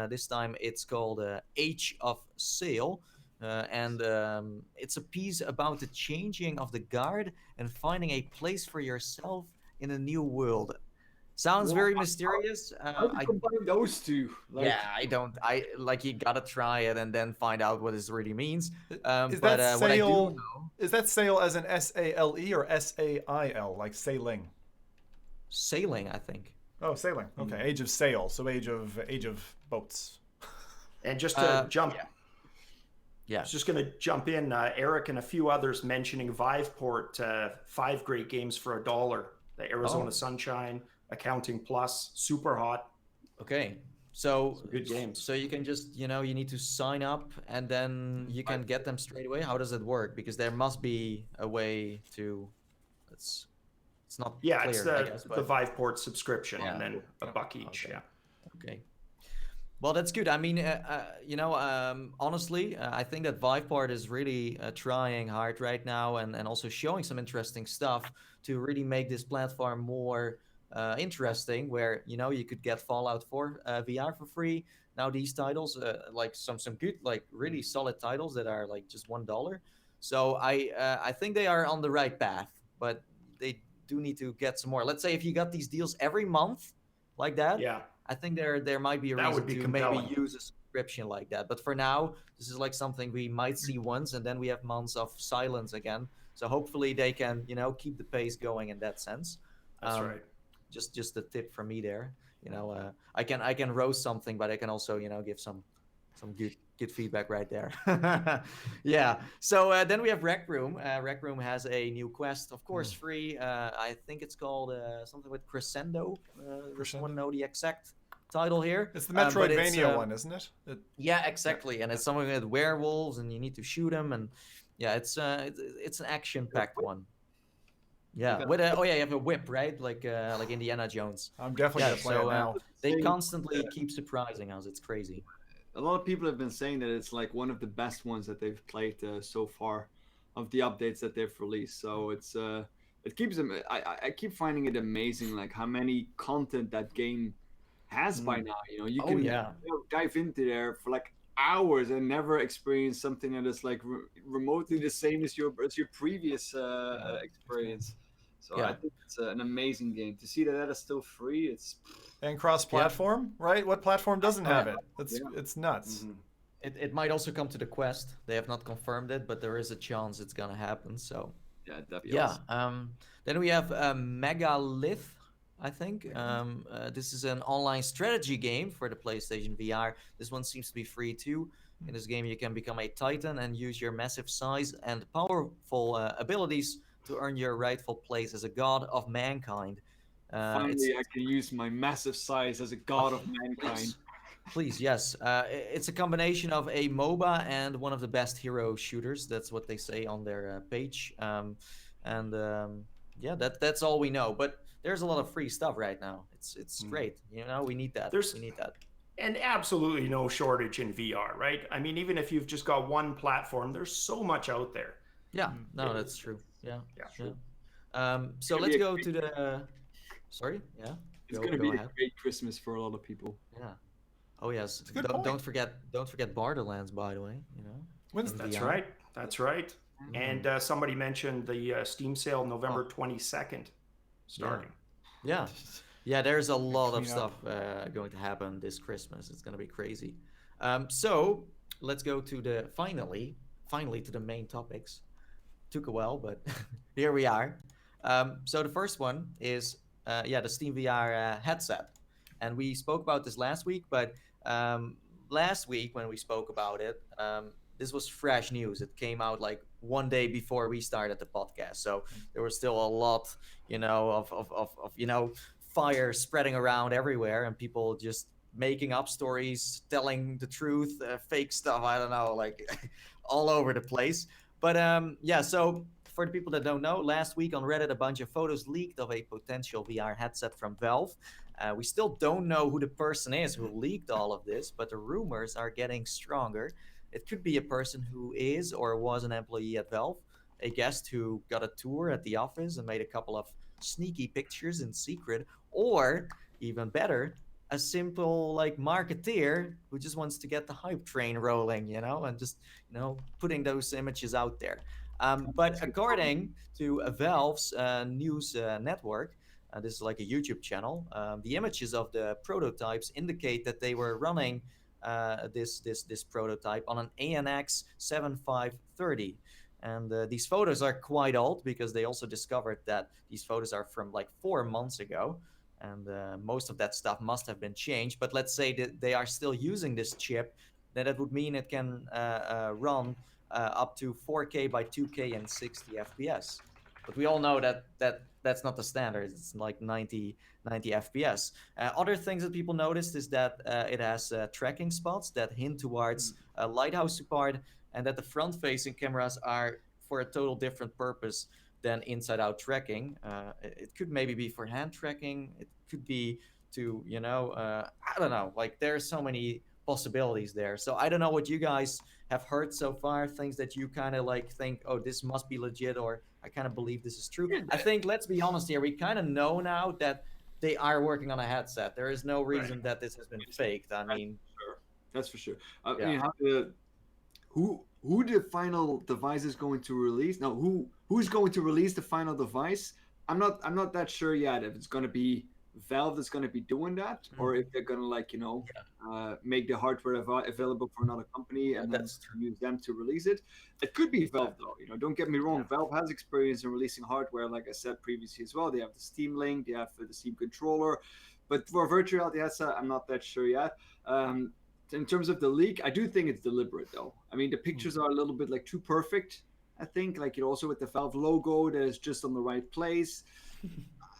This time it's called Age of Sail. And it's a piece about the changing of the guard and finding a place for yourself in a new world. Sounds very mysterious. How do you combine those two? You gotta try it and then find out what this really means. Is that what I do know, is that sail as an S-A-L-E or S-A-I-L, like sailing? Sailing, I think. Oh, sailing. Okay, Age of Sail, so age of boats. And just to jump, yeah, I was just gonna jump in. Eric and a few others mentioning Viveport, 5 great games for $1. The Arizona Sunshine, Accounting Plus, super hot. Okay, so good games. So you can just, you need to sign up and then you can get them straight away. How does it work? Because there must be a way to. It's not clear. It's the Viveport subscription, and then $1 each. Okay. Yeah. Okay. Well, that's good. I mean, honestly, I think that Viveport is really trying hard right now and also showing some interesting stuff to really make this platform more interesting, where you could get Fallout 4 VR for free. Now these titles, like some good, like really solid titles that are like just $1. So I think they are on the right path, but they do need to get some more. Let's say if you got these deals every month like that, I think there might be a reason to compelling. Maybe use a subscription like that. But for now, this is like something we might see once, and then we have months of silence again. So hopefully they can keep the pace going in that sense. That's right. Just a tip from me there. I can roast something, but I can also give some good feedback right there. Yeah. So then we have Rec Room. Rec Room has a new quest, of course, free. I think it's called something with Crescendo. Does someone know the exact title here? It's the Metroidvania one, isn't it? Yeah, exactly. And it's something with werewolves, and you need to shoot them, and it's an action-packed one. Yeah. With you have a whip, right? Like Indiana Jones. I'm definitely gonna play it now. They constantly keep surprising us. It's crazy. A lot of people have been saying that it's like one of the best ones that they've played so far, of the updates that they've released. So it keeps them. I keep finding it amazing, like how many content that game has by now. You can dive into there for like hours and never experience something that is like remotely the same as your previous experience. So I think it's an amazing game. To see that is still free, and cross-platform, right? What platform doesn't have it? It's nuts. Mm-hmm. It might also come to the Quest. They have not confirmed it, but there is a chance it's gonna happen. So that'd be awesome. Then we have Megalith. I think. This is an online strategy game for the PlayStation VR. This one seems to be free too. In this game, you can become a titan and use your massive size and powerful abilities to earn your rightful place as a god of mankind. It's Finally, I can use my massive size as a god of mankind. Please, yes. It's a combination of a MOBA and one of the best hero shooters. That's what they say on their page. And yeah, that's all we know. But there's a lot of free stuff right now. It's great. You know, we need that. We need that. And absolutely no shortage in VR, right? I mean, even if you've just got one platform, there's so much out there. Yeah, no, that's true. Yeah. True. So let's go to the. Sorry. Yeah. It's going to be a great Christmas for a lot of people. Yeah. Oh yes. Don't forget Borderlands, by the way. You know. When's That's right. That's right. And somebody mentioned the Steam sale November 22nd starting. Yeah. Yeah, there's a lot of stuff going to happen this Christmas. It's going to be crazy. So let's go to the finally to the main topics. Took a while, but here we are. So the first one is the Steam VR headset, and we spoke about this last week. But last week when we spoke about it, this was fresh news. It came out like one day before we started the podcast, so there was still a lot, of fire spreading around everywhere and people just making up stories, telling the truth, fake stuff, I don't know, like all over the place. But so for the people that don't know, last week on Reddit, a bunch of photos leaked of a potential VR headset from Valve. We still don't know who the person is who leaked all of this, but the rumors are getting stronger. It could be a person who is or was an employee at Valve, a guest who got a tour at the office and made a couple of sneaky pictures in secret, or even better, a simple like marketeer who just wants to get the hype train rolling, and just putting those images out there. But according to Valve's news network, this is like a YouTube channel, the images of the prototypes indicate that they were running this prototype on an ANX 7530. And these photos are quite old because they also discovered that these photos are from like 4 months ago. And most of that stuff must have been changed. But let's say that they are still using this chip, then that would mean it can run up to 4K by 2K and 60 FPS. But we all know that's not the standard. It's like 90 FPS. Other things that people noticed is that it has tracking spots that hint towards lighthouse support, and that the front-facing cameras are for a total different purpose than inside-out tracking. It could maybe be for hand tracking. It could be to, I don't know. Like, there are so many possibilities there. So I don't know what you guys have heard so far, things that you kind of like think, oh, this must be legit, or I kind of believe this is true. I think, let's be honest here, we kind of know now that they are working on a headset. There is no reason that this has been faked. I mean, that's for sure. I mean, who the final device is going to release? No, who's going to release the final device? I'm not that sure yet if it's going to be Valve that's going to be doing that, or if they're going to make the hardware available for another company and then use them to release it. It could be Valve though. Don't get me wrong. Valve has experience in releasing hardware, like I said previously as well. They have the Steam Link, they have the Steam controller, but for a virtual reality headset, I'm not that sure yet. In terms of the leak, I do think it's deliberate though. I mean, the pictures are a little bit like too perfect. I think also with the Valve logo that is just on the right place.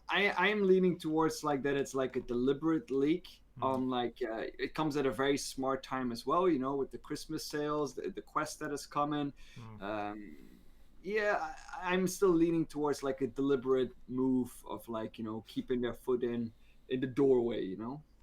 I am leaning towards like that it's like a deliberate leak on like it comes at a very smart time as well, with the Christmas sales, the Quest that is coming. I'm still leaning towards like a deliberate move of like, keeping their foot in the doorway,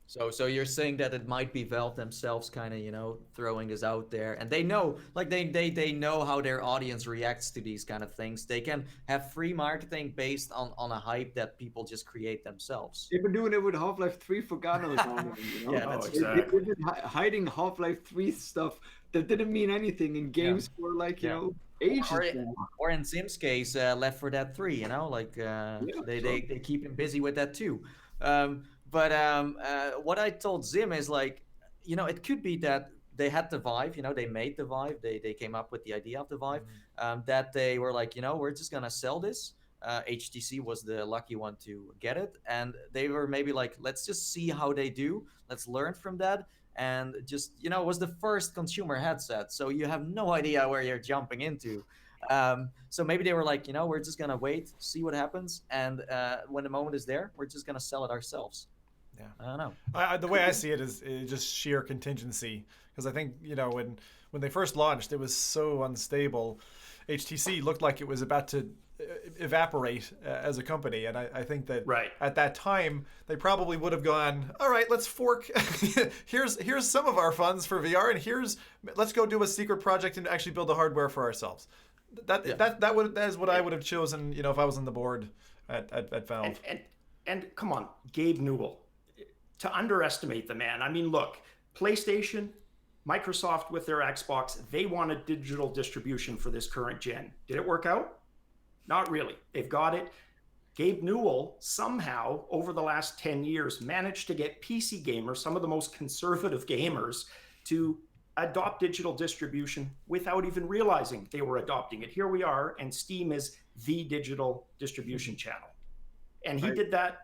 So you're saying that it might be Valve themselves kind of, throwing this out there, and they know, like they know how their audience reacts to these kind of things. They can have free marketing based on a hype that people just create themselves. They've been doing it with Half-Life 3 for God knows how long, Yeah, that's exactly. They've been hiding Half-Life 3 stuff that didn't mean anything in games for like, ages. Or in Zim's case, Left 4 Dead 3, they keep him busy with that too. But what I told Zim is like, it could be that they had the Vive, they made the Vive, they came up with the idea of the Vive, that they were like, we're just going to sell this. HTC was the lucky one to get it, and they were maybe like, let's just see how they do, let's learn from that, and just, you know, it was the first consumer headset, so you have no idea where you're jumping into. So maybe they were like, you know, we're just gonna wait, see what happens, and when the moment is there, we're just gonna sell it ourselves. Yeah, I don't know. The way I see it is just sheer contingency, because I think, you know, when they first launched, it was so unstable. HTC looked like it was about to evaporate as a company, and I think that at that time they probably would have gone, all right, let's fork. here's some of our funds for VR, and let's go do a secret project and actually build the hardware for ourselves. That is what I would have chosen, you know, if I was on the board at Valve. And come on, Gabe Newell, to underestimate the man. I mean, look, PlayStation, Microsoft with their Xbox, they wanted digital distribution for this current gen. Did it work out? Not really. They've got it. Gabe Newell somehow over the last 10 years managed to get PC gamers, some of the most conservative gamers, to adopt digital distribution without even realizing they were adopting it. Here we are, and Steam is the digital distribution channel. And he did that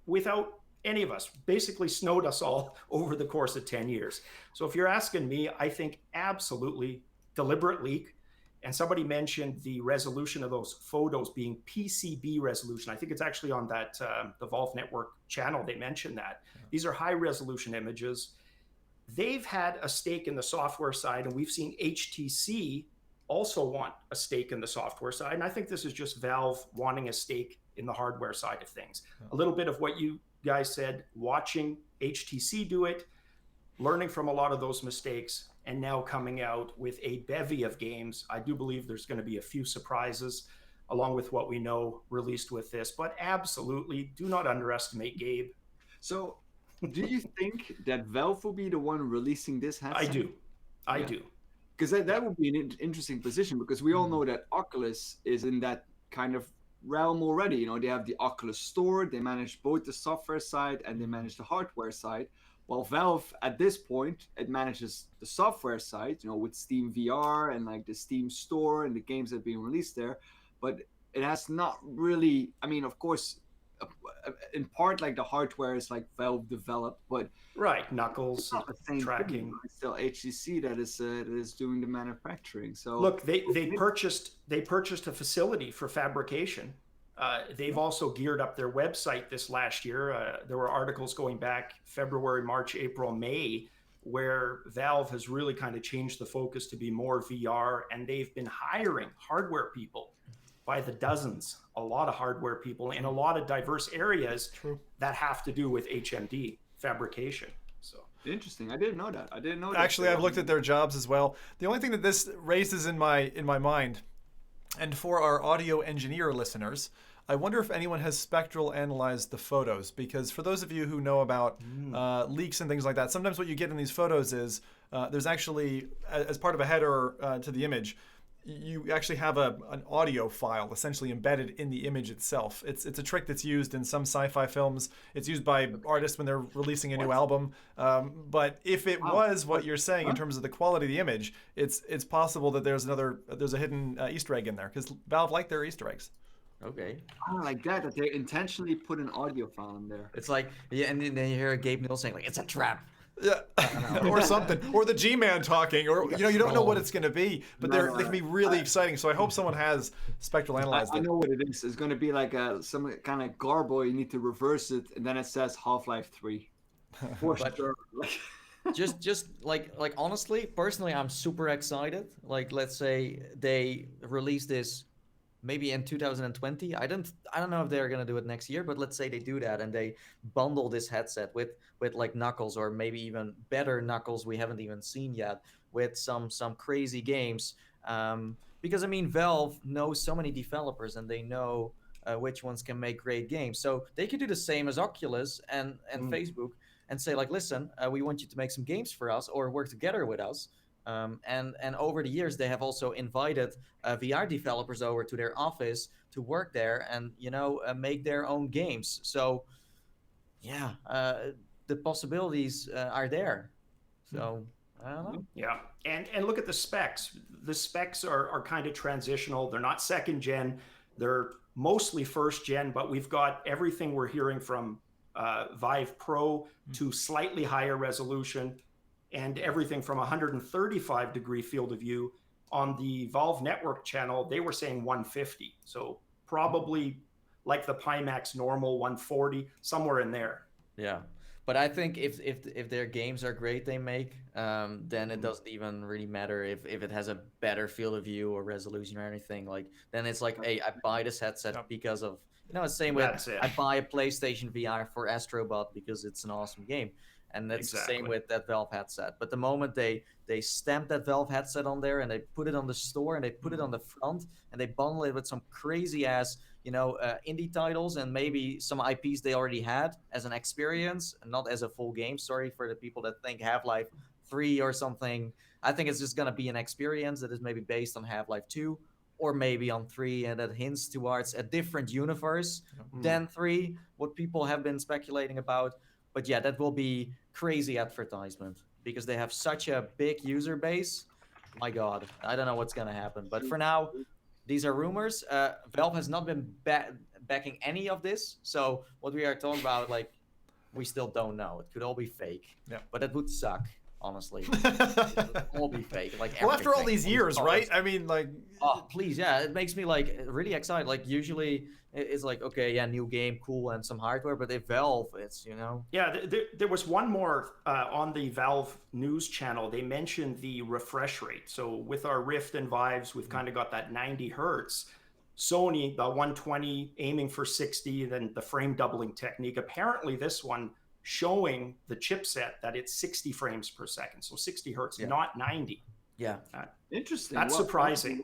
without any of us, basically snowed us all over the course of 10 years. So if you're asking me, I think absolutely deliberate leak. And somebody mentioned the resolution of those photos being PCB resolution. I think it's actually on that the Valve Network channel. They mentioned that. These are high resolution images. They've had a stake in the software side, and we've seen HTC also want a stake in the software side. And I think this is just Valve wanting a stake in the hardware side of things. A little bit of what you guys said, watching HTC do it, learning from a lot of those mistakes, and now coming out with a bevy of games. I do believe there's going to be a few surprises along with what we know released with this, but absolutely do not underestimate Gabe. So do you think that Valve will be the one releasing this headset? I do. Because that would be an interesting position, because we all know that Oculus is in that kind of realm already. You know, they have the Oculus Store, they manage both the software side and they manage the hardware side. While Valve, at this point, it manages the software side, you know, with Steam VR and like the Steam Store and the games that are being released there. But it has not really, I mean, of course, in part, like the hardware is like Valve developed, but Knuckles, tracking. It's still HTC that is doing the manufacturing. So look, they purchased a facility for fabrication. They've also geared up their website this last year. There were articles going back February, March, April, May, where Valve has really kind of changed the focus to be more VR, and they've been hiring hardware people by the dozens, a lot of hardware people in a lot of diverse areas that have to do with HMD fabrication. So interesting. I didn't know that. Actually, I've looked at their jobs as well. The only thing that this raises in my mind, and for our audio engineer listeners, I wonder if anyone has spectral analyzed the photos, because for those of you who know about leaks and things like that, sometimes what you get in these photos is there's actually, as part of a header to the image, you actually have an audio file essentially embedded in the image itself. It's a trick that's used in some sci-fi films. It's used by artists when they're releasing a new album. But if it was what you're saying in terms of the quality of the image, it's possible that there's a hidden Easter egg in there, because Valve like their Easter eggs. Okay. Oh, like that they intentionally put an audio file in there. It's like, yeah, and then you hear Gabe Newell saying like, it's a trap. Yeah, or something, or the G-Man talking, or you don't know what it's going to be, but they can be really exciting. So I hope someone has spectral analyzed it. I know what it is. It's going to be like some kind of garbo. You need to reverse it, and then it says Half-Life 3. For sure. just like honestly, personally, I'm super excited. Like, let's say they release this maybe in 2020. I don't know if they're gonna do it next year, but let's say they do that and they bundle this headset with like Knuckles, or maybe even better Knuckles we haven't even seen yet, with some crazy games. Because I mean, Valve knows so many developers and they know which ones can make great games. So they could do the same as Oculus and Facebook and say like, listen, we want you to make some games for us or work together with us. And over the years, they have also invited VR developers over to their office to work there and, make their own games. So, yeah, the possibilities are there. So, I don't know. Yeah, and look at the specs. The specs are kind of transitional. They're not second gen. They're mostly first gen, but we've got everything we're hearing from Vive Pro to slightly higher resolution, and everything from 135 degree field of view. On the Valve Network channel, they were saying 150. So probably like the Pimax normal 140, somewhere in there. Yeah. But I think if their games are great they make, then it doesn't even really matter if it has a better field of view or resolution or anything. Like, then it's like, hey, I buy this headset because of, the same way I buy a PlayStation VR for Astrobot because it's an awesome game. And that's the same with that Valve headset. But the moment they stamp that Valve headset on there and they put it on the store and they put it on the front and they bundle it with some crazy ass, indie titles and maybe some IPs they already had as an experience, not as a full game. Sorry for the people that think Half-Life 3 or something. I think it's just going to be an experience that is maybe based on Half-Life 2 or maybe on 3, and that hints towards a different universe than 3, what people have been speculating about. But yeah, that will be crazy advertisement because they have such a big user base. My God, I don't know what's going to happen. But for now, these are rumors. Valve has not been backing any of this. So what we are talking about, like, we still don't know. It could all be fake. Yeah. But that would suck, honestly. It would all be fake. Like, well, after all these years, right? I mean, like... Oh, please, yeah. It makes me, like, really excited. Like, usually... It's like, okay, yeah, new game, cool, and some hardware, but if Valve, it's, Yeah, there was one more on the Valve news channel. They mentioned the refresh rate. So with our Rift and Vives, we've kind of got that 90 hertz. Sony, the 120, aiming for 60, then the frame doubling technique. Apparently this one showing the chipset that it's 60 frames per second. So 60 hertz, not 90. Yeah. Interesting. That's surprising.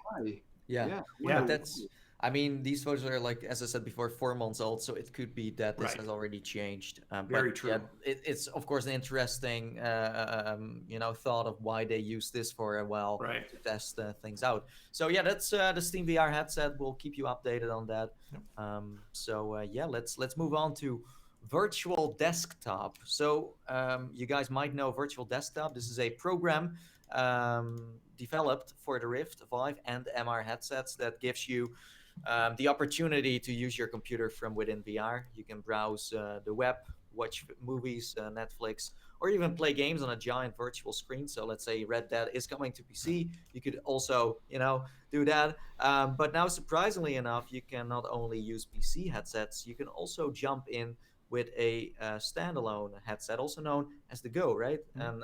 Yeah. That's... I mean, these photos are, like, as I said before, 4 months old, so it could be that this has already changed. Very true. Yeah, it's, of course, an interesting, thought of why they use this for a while to test things out. So, yeah, that's the Steam VR headset. We'll keep you updated on that. Yep. Let's move on to Virtual Desktop. So, you guys might know Virtual Desktop. This is a program developed for the Rift, Vive, and MR headsets that gives you the opportunity to use your computer from within VR. You can browse the web, watch movies, Netflix, or even play games on a giant virtual screen. So let's say Red Dead is coming to PC. You could also, do that. But now, surprisingly enough, you can not only use PC headsets, you can also jump in with a standalone headset, also known as the Go, right? And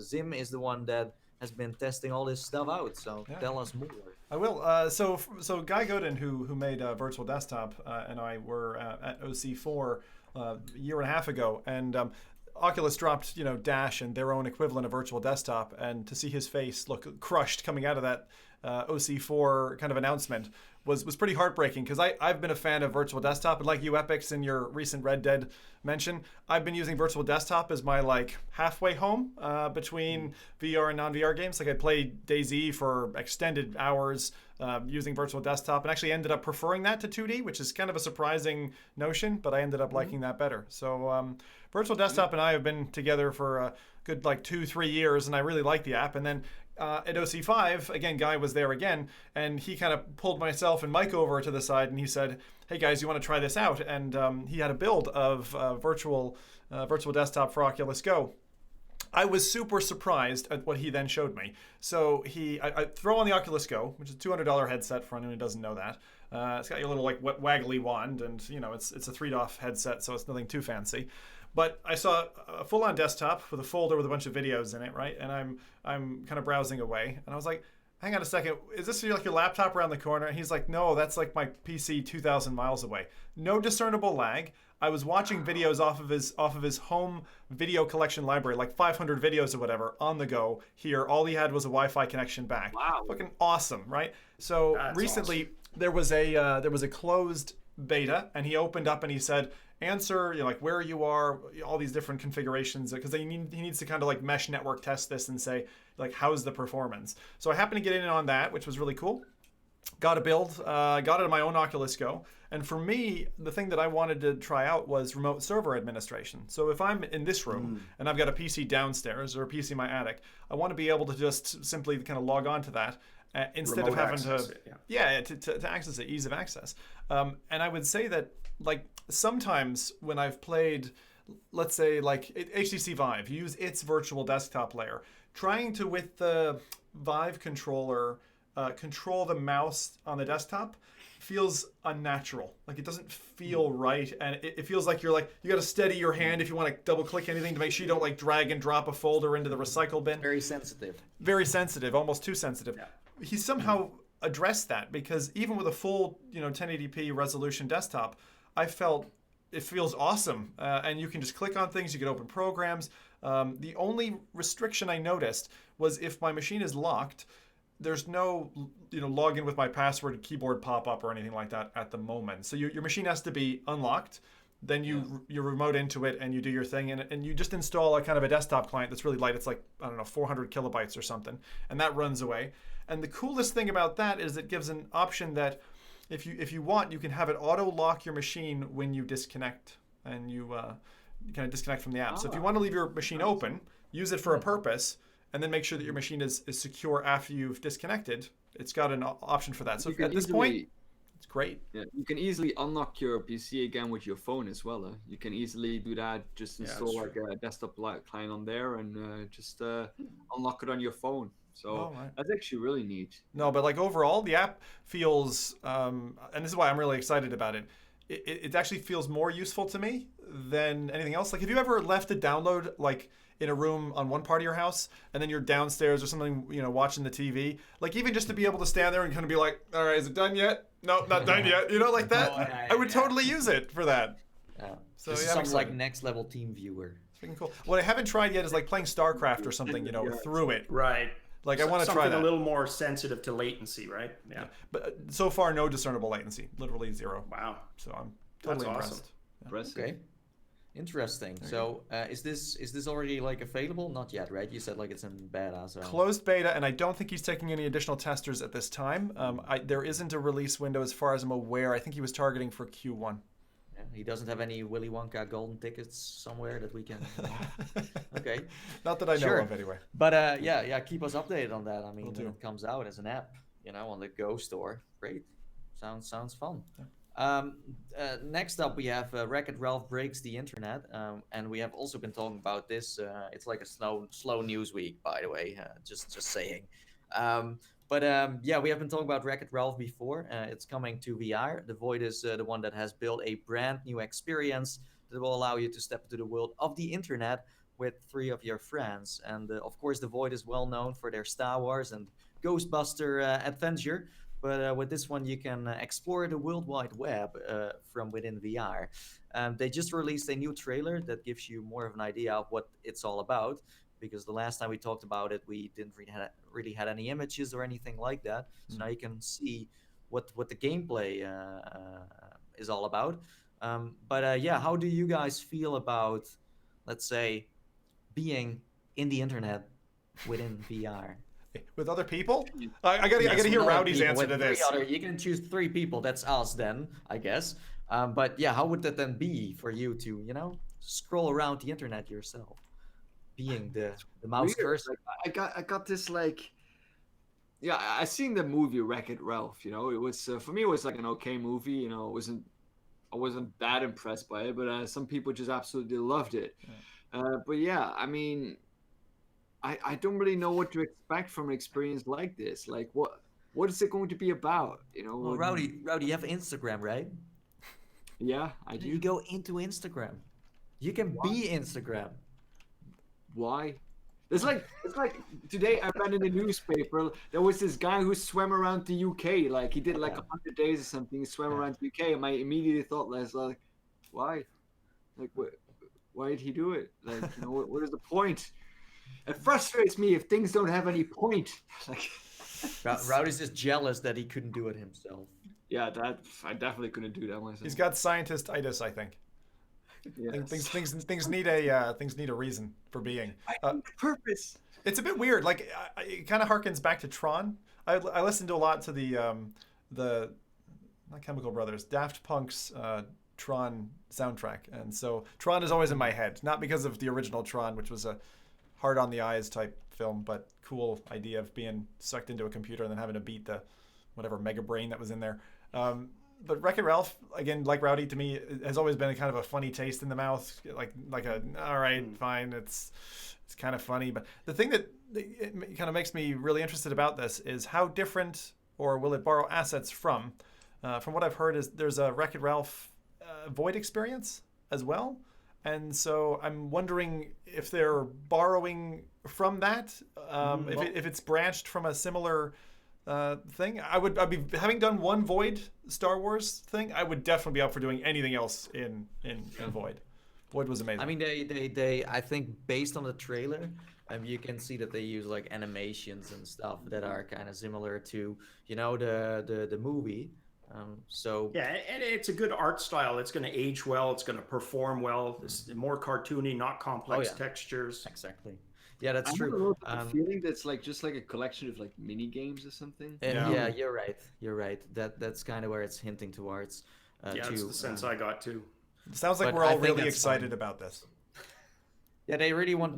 Zim is the one that has been testing all this stuff out. So tell us more. I will. So Guy Godin, who made Virtual Desktop, and I were at OC4 a year and a half ago, and Oculus dropped, Dash and their own equivalent of Virtual Desktop, and to see his face look crushed coming out of that OC4 kind of announcement was pretty heartbreaking, because I've been a fan of Virtual Desktop, and like you, Epix, in your recent Red Dead mention, I've been using Virtual Desktop as my, like, halfway home between VR and non-VR games. Like, I played DayZ for extended hours using Virtual Desktop, and actually ended up preferring that to 2D, which is kind of a surprising notion, but I ended up liking that better. So Virtual Desktop and I have been together for a good, like, 2-3 years, and I really like the app. And then at OC5, again, Guy was there again, and he kind of pulled myself and Mike over to the side, and he said, hey guys, you want to try this out? And he had a build of Virtual Desktop for Oculus Go. I was super surprised at what he then showed me. So I throw on the Oculus Go, which is a $200 headset for anyone who doesn't know that. It's got your little, like, waggly wand, and it's a 3DOF headset, so it's nothing too fancy. But I saw a full-on desktop with a folder with a bunch of videos in it, right? And I'm kind of browsing away, and I was like, hang on a second, is this like your laptop around the corner? And he's like, no, that's like my PC 2,000 miles away. No discernible lag. I was watching videos off of his home video collection library, like 500 videos or whatever, on the go here. All he had was a Wi-Fi connection back. Wow. Fucking awesome, right? So That's recently awesome. there was a closed beta, and he opened up and he said, answer, like, where you are, all these different configurations, because he needs to kind of, like, mesh network test this and say, like, how's the performance. So I happened to get in on that, which was really cool. Got a build, got it on my own Oculus Go. And for me, the thing that I wanted to try out was remote server administration. So if I'm in this room and I've got a PC downstairs or a PC in my attic, I want to be able to just simply kind of log on to that instead Remote of having access to, it, to access it, ease of access. And I would say that like sometimes when I've played, let's say like HTC Vive, use its virtual desktop layer, trying to with the Vive controller control the mouse on the desktop feels unnatural. Like it doesn't feel right, and it feels like you got to steady your hand if you want to double click anything to make sure you don't like drag and drop a folder into the recycle bin. Very sensitive. Very sensitive, almost too sensitive. Yeah. He somehow addressed that, because even with a full 1080p resolution desktop, I felt it feels awesome, and you can just click on things, you can open programs. The only restriction I noticed was if my machine is locked, there's no log in with my password keyboard pop up or anything like that at the moment. So your machine has to be unlocked, then you remote into it and you do your thing, and you just install a kind of a desktop client that's really light. It's like, I don't know, 400 kilobytes or something, and that runs away. And the coolest thing about that is it gives an option that if you want, you can have it auto lock your machine when you disconnect, and you kind of disconnect from the app. So if you want to leave your machine open, use it for a purpose, and then make sure that your machine is secure after you've disconnected, it's got an option for that. So at this point, it's great. Yeah, you can easily unlock your PC again with your phone as well. You can easily do that. Just install like a desktop client on there and just unlock it on your phone. So that's actually really neat. No, but like overall, the app feels, and this is why I'm really excited about it. It actually feels more useful to me than anything else. Like, have you ever left a download like in a room on one part of your house, and then you're downstairs or something, watching the TV? Like, even just to be able to stand there and kind of be like, all right, is it done yet? No, not done yet. Like that. I would totally use it for that. Yeah. So this is something like next level team viewer. It's freaking cool. What I haven't tried yet is like playing StarCraft or something, through it. Right. Like, I want to try that. Something a little more sensitive to latency, right? Yeah. But so far, no discernible latency. Literally zero. Wow. So I'm totally impressed. Impressive. Okay. Interesting. So is this already like available? Not yet, right? You said like it's in beta. So closed beta, and I don't think he's taking any additional testers at this time. There isn't a release window as far as I'm aware. I think he was targeting for Q1. Yeah, he doesn't have any Willy Wonka golden tickets somewhere that we can. Okay. Not that I know of, anyway. But keep us updated on that. I mean, Will when do. it comes out as an app, on the Go Store, great. Sounds fun. Yeah. Next up, we have Wreck-It Ralph Breaks the Internet, and we have also been talking about this. It's like a slow news week, by the way. Just saying. We have been talking about Wreck-It Ralph before. It's coming to VR. The Void is the one that has built a brand new experience that will allow you to step into the world of the internet with 3 of your friends. And of course, the Void is well known for their Star Wars and Ghostbuster adventure. But with this one, you can explore the World Wide Web from within VR. They just released a new trailer that gives you more of an idea of what it's all about. Because the last time we talked about it, we didn't really had any images or anything like that. So now you can see what the gameplay is all about. How do you guys feel about, let's say, being in the internet within VR? With other people? I gotta hear Rowdy's answer to this. You can choose 3 people. That's us then, I guess. How would that then be for you to, scroll around the internet yourself? Being the mouse cursor. Like, I got this like, I seen the movie Wreck-It Ralph. It was for me, it was like an okay movie. I wasn't that impressed by it, but some people just absolutely loved it. Yeah. I mean, I don't really know what to expect from an experience like this. Like, what is it going to be about? Well, Rowdy, you have Instagram, right? Yeah, I do. You go into Instagram. You can be Instagram. Why? It's like today I read in the newspaper there was this guy who swam around the UK, like he did like 100 days or something. He swam around the UK, and my immediate thought was like, why? Like, why did he do it? Like, what is the point? It frustrates me if things don't have any point. Like, Rowdy's just jealous that he couldn't do it himself. Yeah, I definitely couldn't do that myself. He's got scientistitis, I think. Yes. Things need a reason for being. Purpose. It's a bit weird. Like, it kind of harkens back to Tron. I listened to a lot to the not Chemical Brothers, Daft Punk's Tron soundtrack, and so Tron is always in my head. Not because of the original Tron, which was a hard on the eyes type film, but cool idea of being sucked into a computer and then having to beat the whatever mega brain that was in there. But Wreck-It Ralph, again, like Rowdy, to me, has always been a kind of a funny taste in the mouth. Like a, all right, fine, it's kind of funny. But the thing that it kind of makes me really interested about this is how different, or will it borrow assets from what I've heard is there's a Wreck-It Ralph Void experience as well. And so I'm wondering if they're borrowing from that, if it's branched from a similar thing. I'd be, having done one Void Star Wars thing, I would definitely be up for doing anything else in Void. Void was amazing. I mean, they I think based on the trailer, you can see that they use like animations and stuff that are kind of similar to, you know, the movie. So yeah, and it's a good art style. It's going to age well. It's going to perform well. It's more cartoony, not complex textures. Exactly. Yeah, that's I true. I have a feeling that's like just like a collection of like mini games or something. Yeah, you're right. You're right. That's kind of where it's hinting towards. That's the sense I got too. It sounds like we're all really excited about this. Yeah, they really want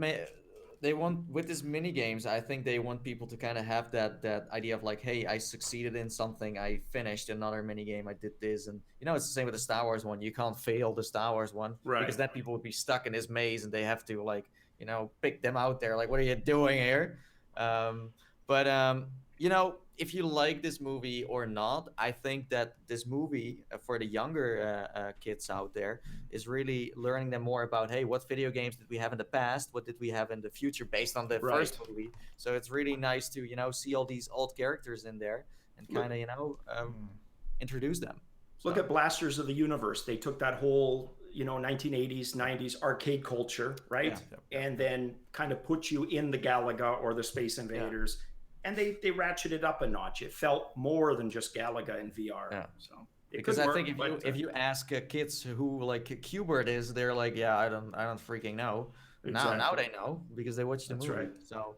they want, with this mini games, I think they want people to kind of have that idea of like, hey, I succeeded in something, I finished another mini game, I did this, and you know, it's the same with the Star Wars one. You can't fail the Star Wars one, right? Because then people would be stuck in this maze and they have to like, you know, pick them out there, like, what are you doing here? You know, if you like this movie or not, I think that this movie for the younger kids out there is really learning them more about, hey, what video games did we have in the past? What did we have in the future based on the first movie? So it's really nice to, you know, see all these old characters in there and kind of, you know, introduce them. So. Look at Blasters of the Universe. They took that whole, you know, 1980s, 90s arcade culture, right? Yeah. And then kind of put you in the Galaga or the Space Invaders. Yeah. And they ratcheted it up a notch. It felt more than just Galaga in VR. Yeah. So because I think if you ask kids who like Qbert is, they're like, yeah, I don't freaking know. Exactly. Now they know because they watched the movie. Right. So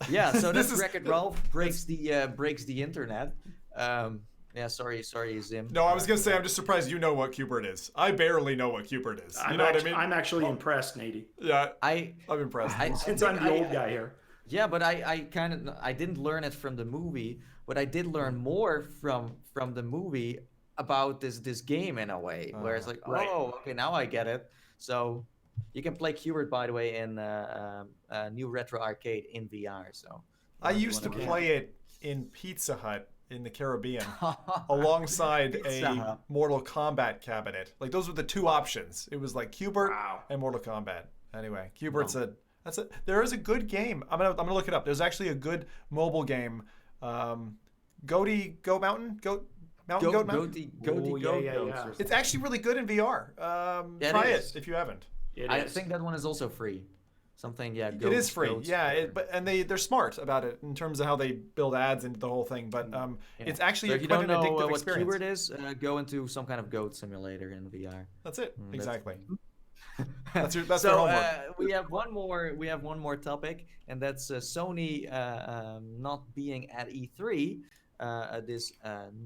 yeah, so this Wreck-It Ralph breaks the internet. Yeah, sorry, Zim. No, I was gonna say I'm just surprised you know what Qbert is. I barely know what Qbert is. You know what I mean? I'm actually impressed, Nady. Yeah, I'm impressed. Since I'm the old guy here. Yeah, but I didn't learn it from the movie, but I did learn more from the movie about this game in a way, where it's like, oh, okay, now I get it. So you can play Qbert, by the way, in new retro arcade in VR. So I used to play it in Pizza Hut in the Caribbean alongside a Mortal Kombat cabinet. Like those were the two options. It was like Qbert and Mortal Kombat. Anyway, Qbert's there is a good game. I'm gonna look it up. There's actually a good mobile game. Goaty Go Mountain? Goat Mountain? Goat. It's actually really good in VR. Try it if you haven't. I think that one is also free. Something, yeah. It is free, yeah. They're smart about it in terms of how they build ads into the whole thing. But it's actually quite an addictive experience. If you don't know what Qbert is, go into some kind of goat simulator in VR. That's it. Exactly. That's their homework. We have one more topic, and that's Sony not being at E3 this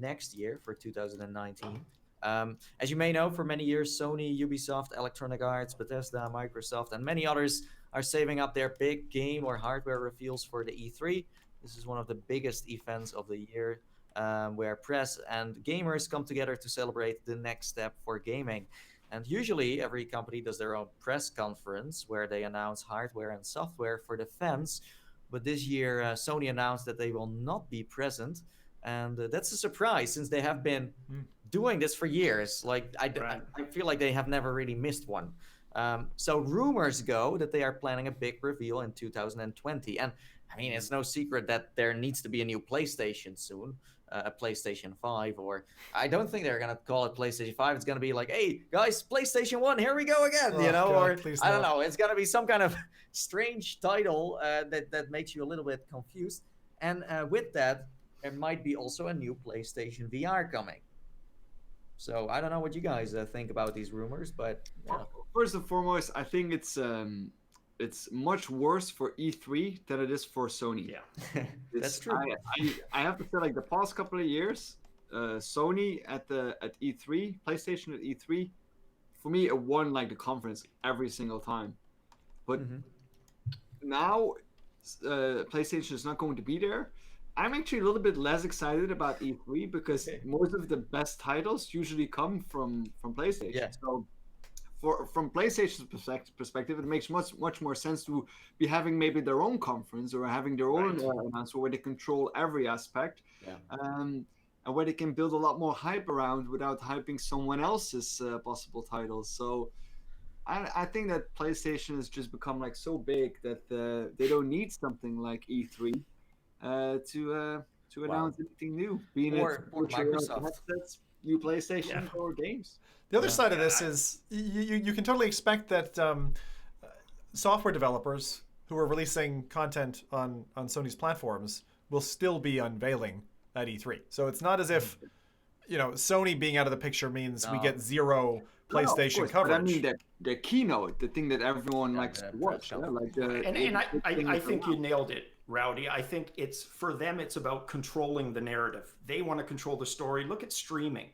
next year for 2019. As you may know, for many years, Sony, Ubisoft, Electronic Arts, Bethesda, Microsoft, and many others are saving up their big game or hardware reveals for the E3. This is one of the biggest events of the year, where press and gamers come together to celebrate the next step for gaming. And usually every company does their own press conference where they announce hardware and software for the fans. But this year, Sony announced that they will not be present. And that's a surprise since they have been doing this for years. Like I feel like they have never really missed one. So rumors go that they are planning a big reveal in 2020. And I mean, it's no secret that there needs to be a new PlayStation soon. A PlayStation 5, or I don't think they're gonna call it PlayStation 5. It's gonna be like, hey guys, PlayStation 1, here we go again, you know, God, or I don't know. It's gonna be some kind of strange title that makes you a little bit confused. And with that, there might be also a new PlayStation VR coming. So I don't know what you guys think about these rumors, but yeah. First and foremost, I think it's much worse for E3 than it is for Sony. Yeah, that's true. I have to say, like the past couple of years, Sony at E3, PlayStation at E3, for me, it won like the conference every single time. But now PlayStation is not going to be there, I'm actually a little bit less excited about E3 because most of the best titles usually come from PlayStation. Yeah. So from PlayStation's perspective, it makes much more sense to be having maybe their own conference or having their own announcement where they control every aspect, and where they can build a lot more hype around without hyping someone else's possible titles. So I think that PlayStation has just become like so big that they don't need something like E3 to announce anything new, being or Microsoft headsets, new PlayStation or games. The other side of this is you can totally expect that software developers who are releasing content on Sony's platforms will still be unveiling at E3. So it's not as if Sony being out of the picture means we get zero PlayStation coverage. But I mean the keynote, the thing that everyone likes to watch. I think you nailed it, Rowdy. I think it's for them. It's about controlling the narrative. They want to control the story. Look at streaming.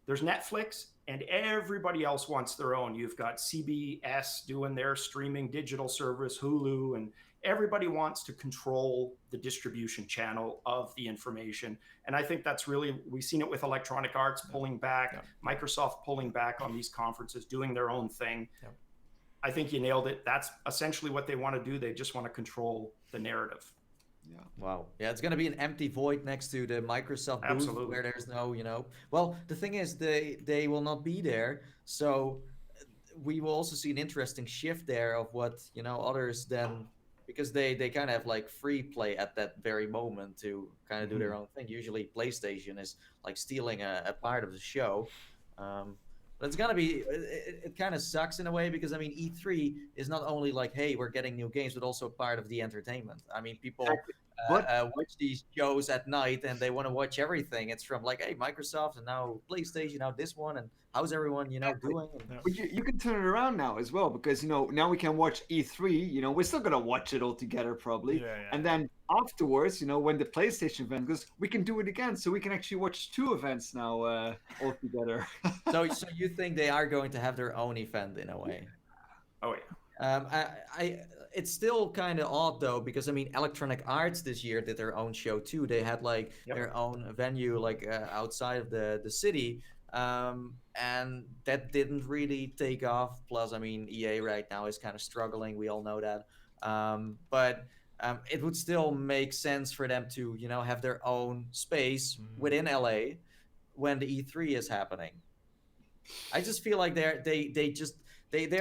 There's Netflix, and everybody else wants their own. You've got CBS doing their streaming digital service, Hulu, and everybody wants to control the distribution channel of the information. And I think that's really, we've seen it with Electronic Arts pulling back, Microsoft pulling back on these conferences, doing their own thing. I think you nailed it. That's essentially what they want to do. They just want to control the narrative. Yeah. Wow. Yeah, it's going to be an empty void next to the Microsoft booth where there's no, Well, the thing is, they will not be there. So we will also see an interesting shift there of what, others then, because they kind of have like free play at that very moment to kind of do their own thing. Usually PlayStation is like stealing a part of the show. But it's gonna be, it kind of sucks in a way because E3 is not only like, hey, we're getting new games, but also part of the entertainment. People watch these shows at night and they want to watch everything. It's from like, hey, Microsoft and now PlayStation, now this one, and how's everyone, doing? But you can turn it around now as well because now we can watch E3. We're still gonna watch it all together probably, and then afterwards, when the PlayStation event goes, we can do it again. So we can actually watch two events now all together. So you think they are going to have their own event in a way? Oh yeah. It's still kind of odd though because Electronic Arts this year did their own show too. They had like their own venue like outside of the city, and that didn't really take off. Plus, EA right now is kind of struggling. We all know that, but it would still make sense for them to have their own space within LA when the E3 is happening. I just feel like they're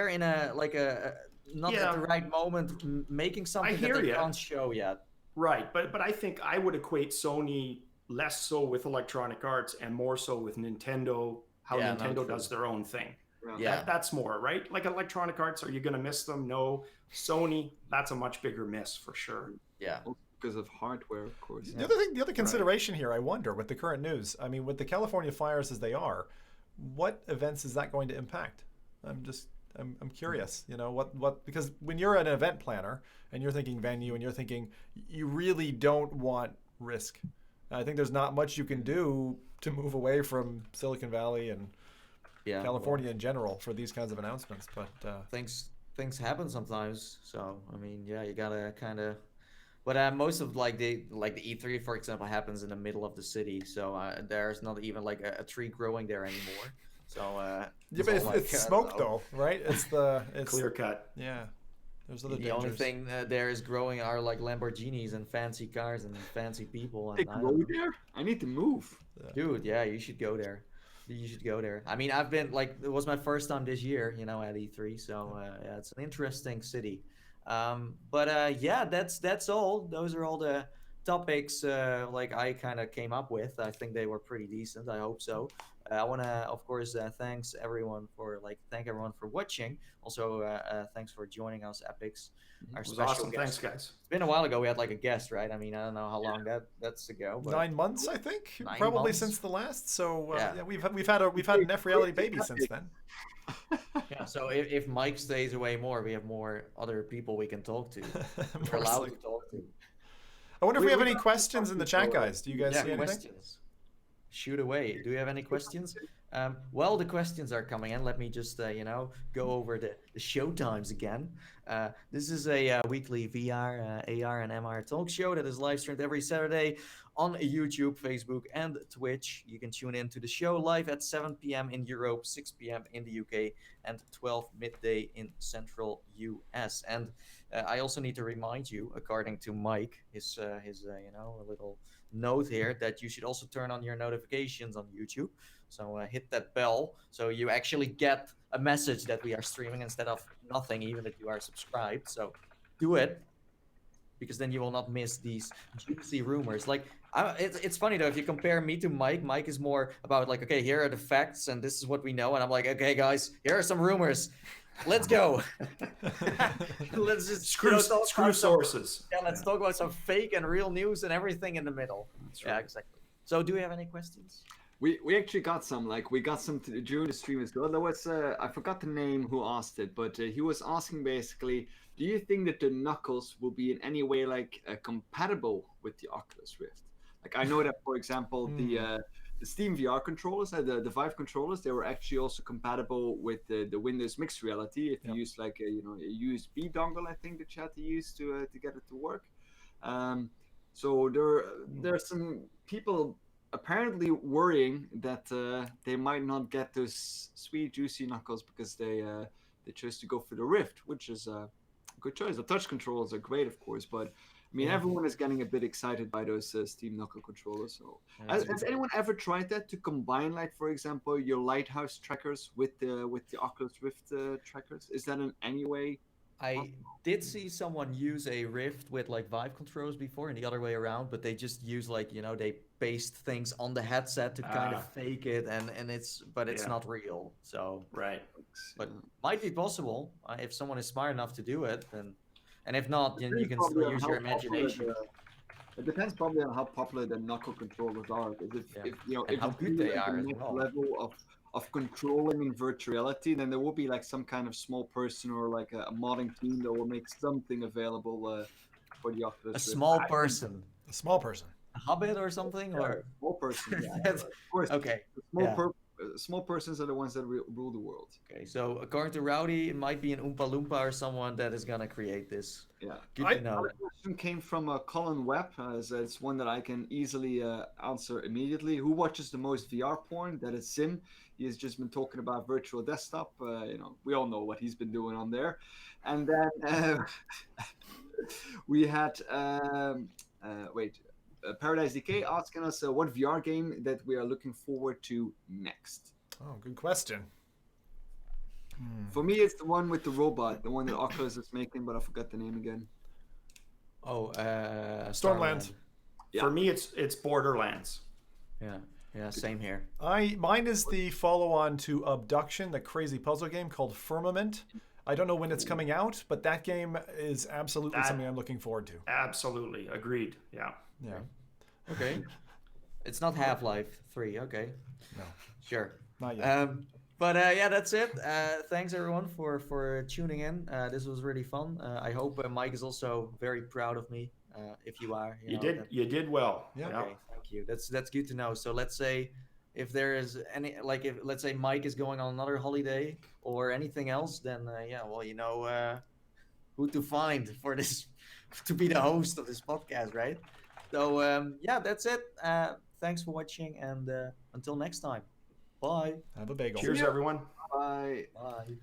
in a like a not at the right moment making something that they can't show yet. Right, but I think I would equate Sony less so with Electronic Arts and more so with Nintendo, how Nintendo does their own thing. Yeah, that's more, right? Like Electronic Arts, are you going to miss them? No. Sony, that's a much bigger miss for sure. Yeah. Because of hardware, of course. The other consideration here, I wonder, with the current news, with the California fires as they are, what events is that going to impact? I'm curious, what because when you're an event planner and you're thinking venue and you're thinking you really don't want risk, I think there's not much you can do to move away from Silicon Valley and California in general for these kinds of announcements. But things happen sometimes. So you gotta kind of. But most of the E3, for example, happens in the middle of the city, so there's not even like a tree growing there anymore. So but it's smoke though, right? It's clear cut. Yeah, there's other the dangers. only thing there is growing are like Lamborghinis and fancy cars and fancy people. They grow there? I need to move. Dude, yeah, you should go there. You should go there. I've been it was my first time this year, at E3. So it's an interesting city. But that's all. Those are all the topics I kind of came up with. I think they were pretty decent. I hope so. I want to, of course, thank everyone for watching. Also, thanks for joining us, Epics. Our special awesome. guest. Thanks, guys. It's been a while ago. We had like a guest, right? I don't know how long that's ago. But 9 months, I think, 9 probably months. since the last. So we've had an FReality baby since then. Yeah. So if Mike stays away more, we have more other people we can talk to. We're allowed to talk to. I wonder if we have any questions in the chat, guys. Do you guys see anything? Questions. Shoot away. Do you have any questions? Well, the questions are coming in. Let me just, go over the show times again. This is a weekly VR, AR, and MR talk show that is live streamed every Saturday on YouTube, Facebook, and Twitch. You can tune in to the show live at 7 p.m. in Europe, 6 p.m. in the UK, and 12 midday in Central US. And I also need to remind you, according to Mike, his a little note here, that you should also turn on your notifications on YouTube. So hit that bell so you actually get a message that we are streaming instead of nothing, even if you are subscribed. So do it, because then you will not miss these juicy rumors. Like, it's funny though, if you compare me to Mike is more about like, okay, here are the facts and this is what we know. And I'm like, okay, guys, here are some rumors. Let's go. Let's just screw sources. Let's talk about some fake and real news and everything in the middle. That's right. Yeah, exactly. So do we have any questions? We actually got some, during the stream as well. There was, I forgot the name who asked it, but he was asking basically, do you think that the Knuckles will be in any way compatible with the Oculus Rift? Like, I know that, for example, the Steam VR controllers, the Vive controllers, they were actually also compatible with the Windows Mixed Reality. If you use a USB dongle, I think that you had to use to get it to work. So there's some people apparently worrying that they might not get those sweet juicy Knuckles because they chose to go for the Rift, which is a good choice. The touch controls are great, of course, but I mean, everyone is getting a bit excited by those Steam Knuckle controllers. So, has anyone ever tried that, to combine, like, for example, your Lighthouse trackers with the Oculus Rift trackers? Is that in any way? I did see someone use a Rift with like Vive controls before, and the other way around, but they just use they paste things on the headset to kind of fake it, and it's not real. So right, but might be possible if someone is smart enough to do it, and if not, then you can still use your imagination. It depends probably on how popular the knuckle controllers are. If how good they are as well. Level of controlling in virtual reality, then there will be like some kind of small person or like a modding team that will make something available for the Oculus Rift. A small person. A hobbit or something, or a small person. Yeah, of course. Okay. Small persons are the ones that rule the world. Okay, so according to Rowdy, it might be an Oompa Loompa or someone that is gonna create this. Yeah. Good to know. The question came from Colin Webb. It's one that I can easily answer immediately. Who watches the most VR porn? That is Sim. He has just been talking about virtual desktop. We all know what he's been doing on there. And then we had Paradise Decay asking us what VR game that we are looking forward to next. Oh, good question. For me, it's the one with the robot, the one that Oculus is making, but I forgot the name again. Oh, Stormland. Yeah. For me, it's Borderlands. Yeah, same here. Mine is the follow-on to Abduction, the crazy puzzle game called Firmament. I don't know when it's coming out, but that game is absolutely something I'm looking forward to. Absolutely, agreed. Yeah. Okay. It's not Half-Life 3. Okay. No. Sure. Not yet. But that's it. Thanks everyone for tuning in. This was really fun. I hope Mike is also very proud of me. If you are, you did well. Yeah. Okay, thank you. That's good to know. So let's say if there is any, like, if let's say Mike is going on another holiday or anything else, then who to find for this to be the host of this podcast, right? So that's it. Thanks for watching, and until next time. Bye. Have a bagel. Cheers, everyone. Bye. Bye.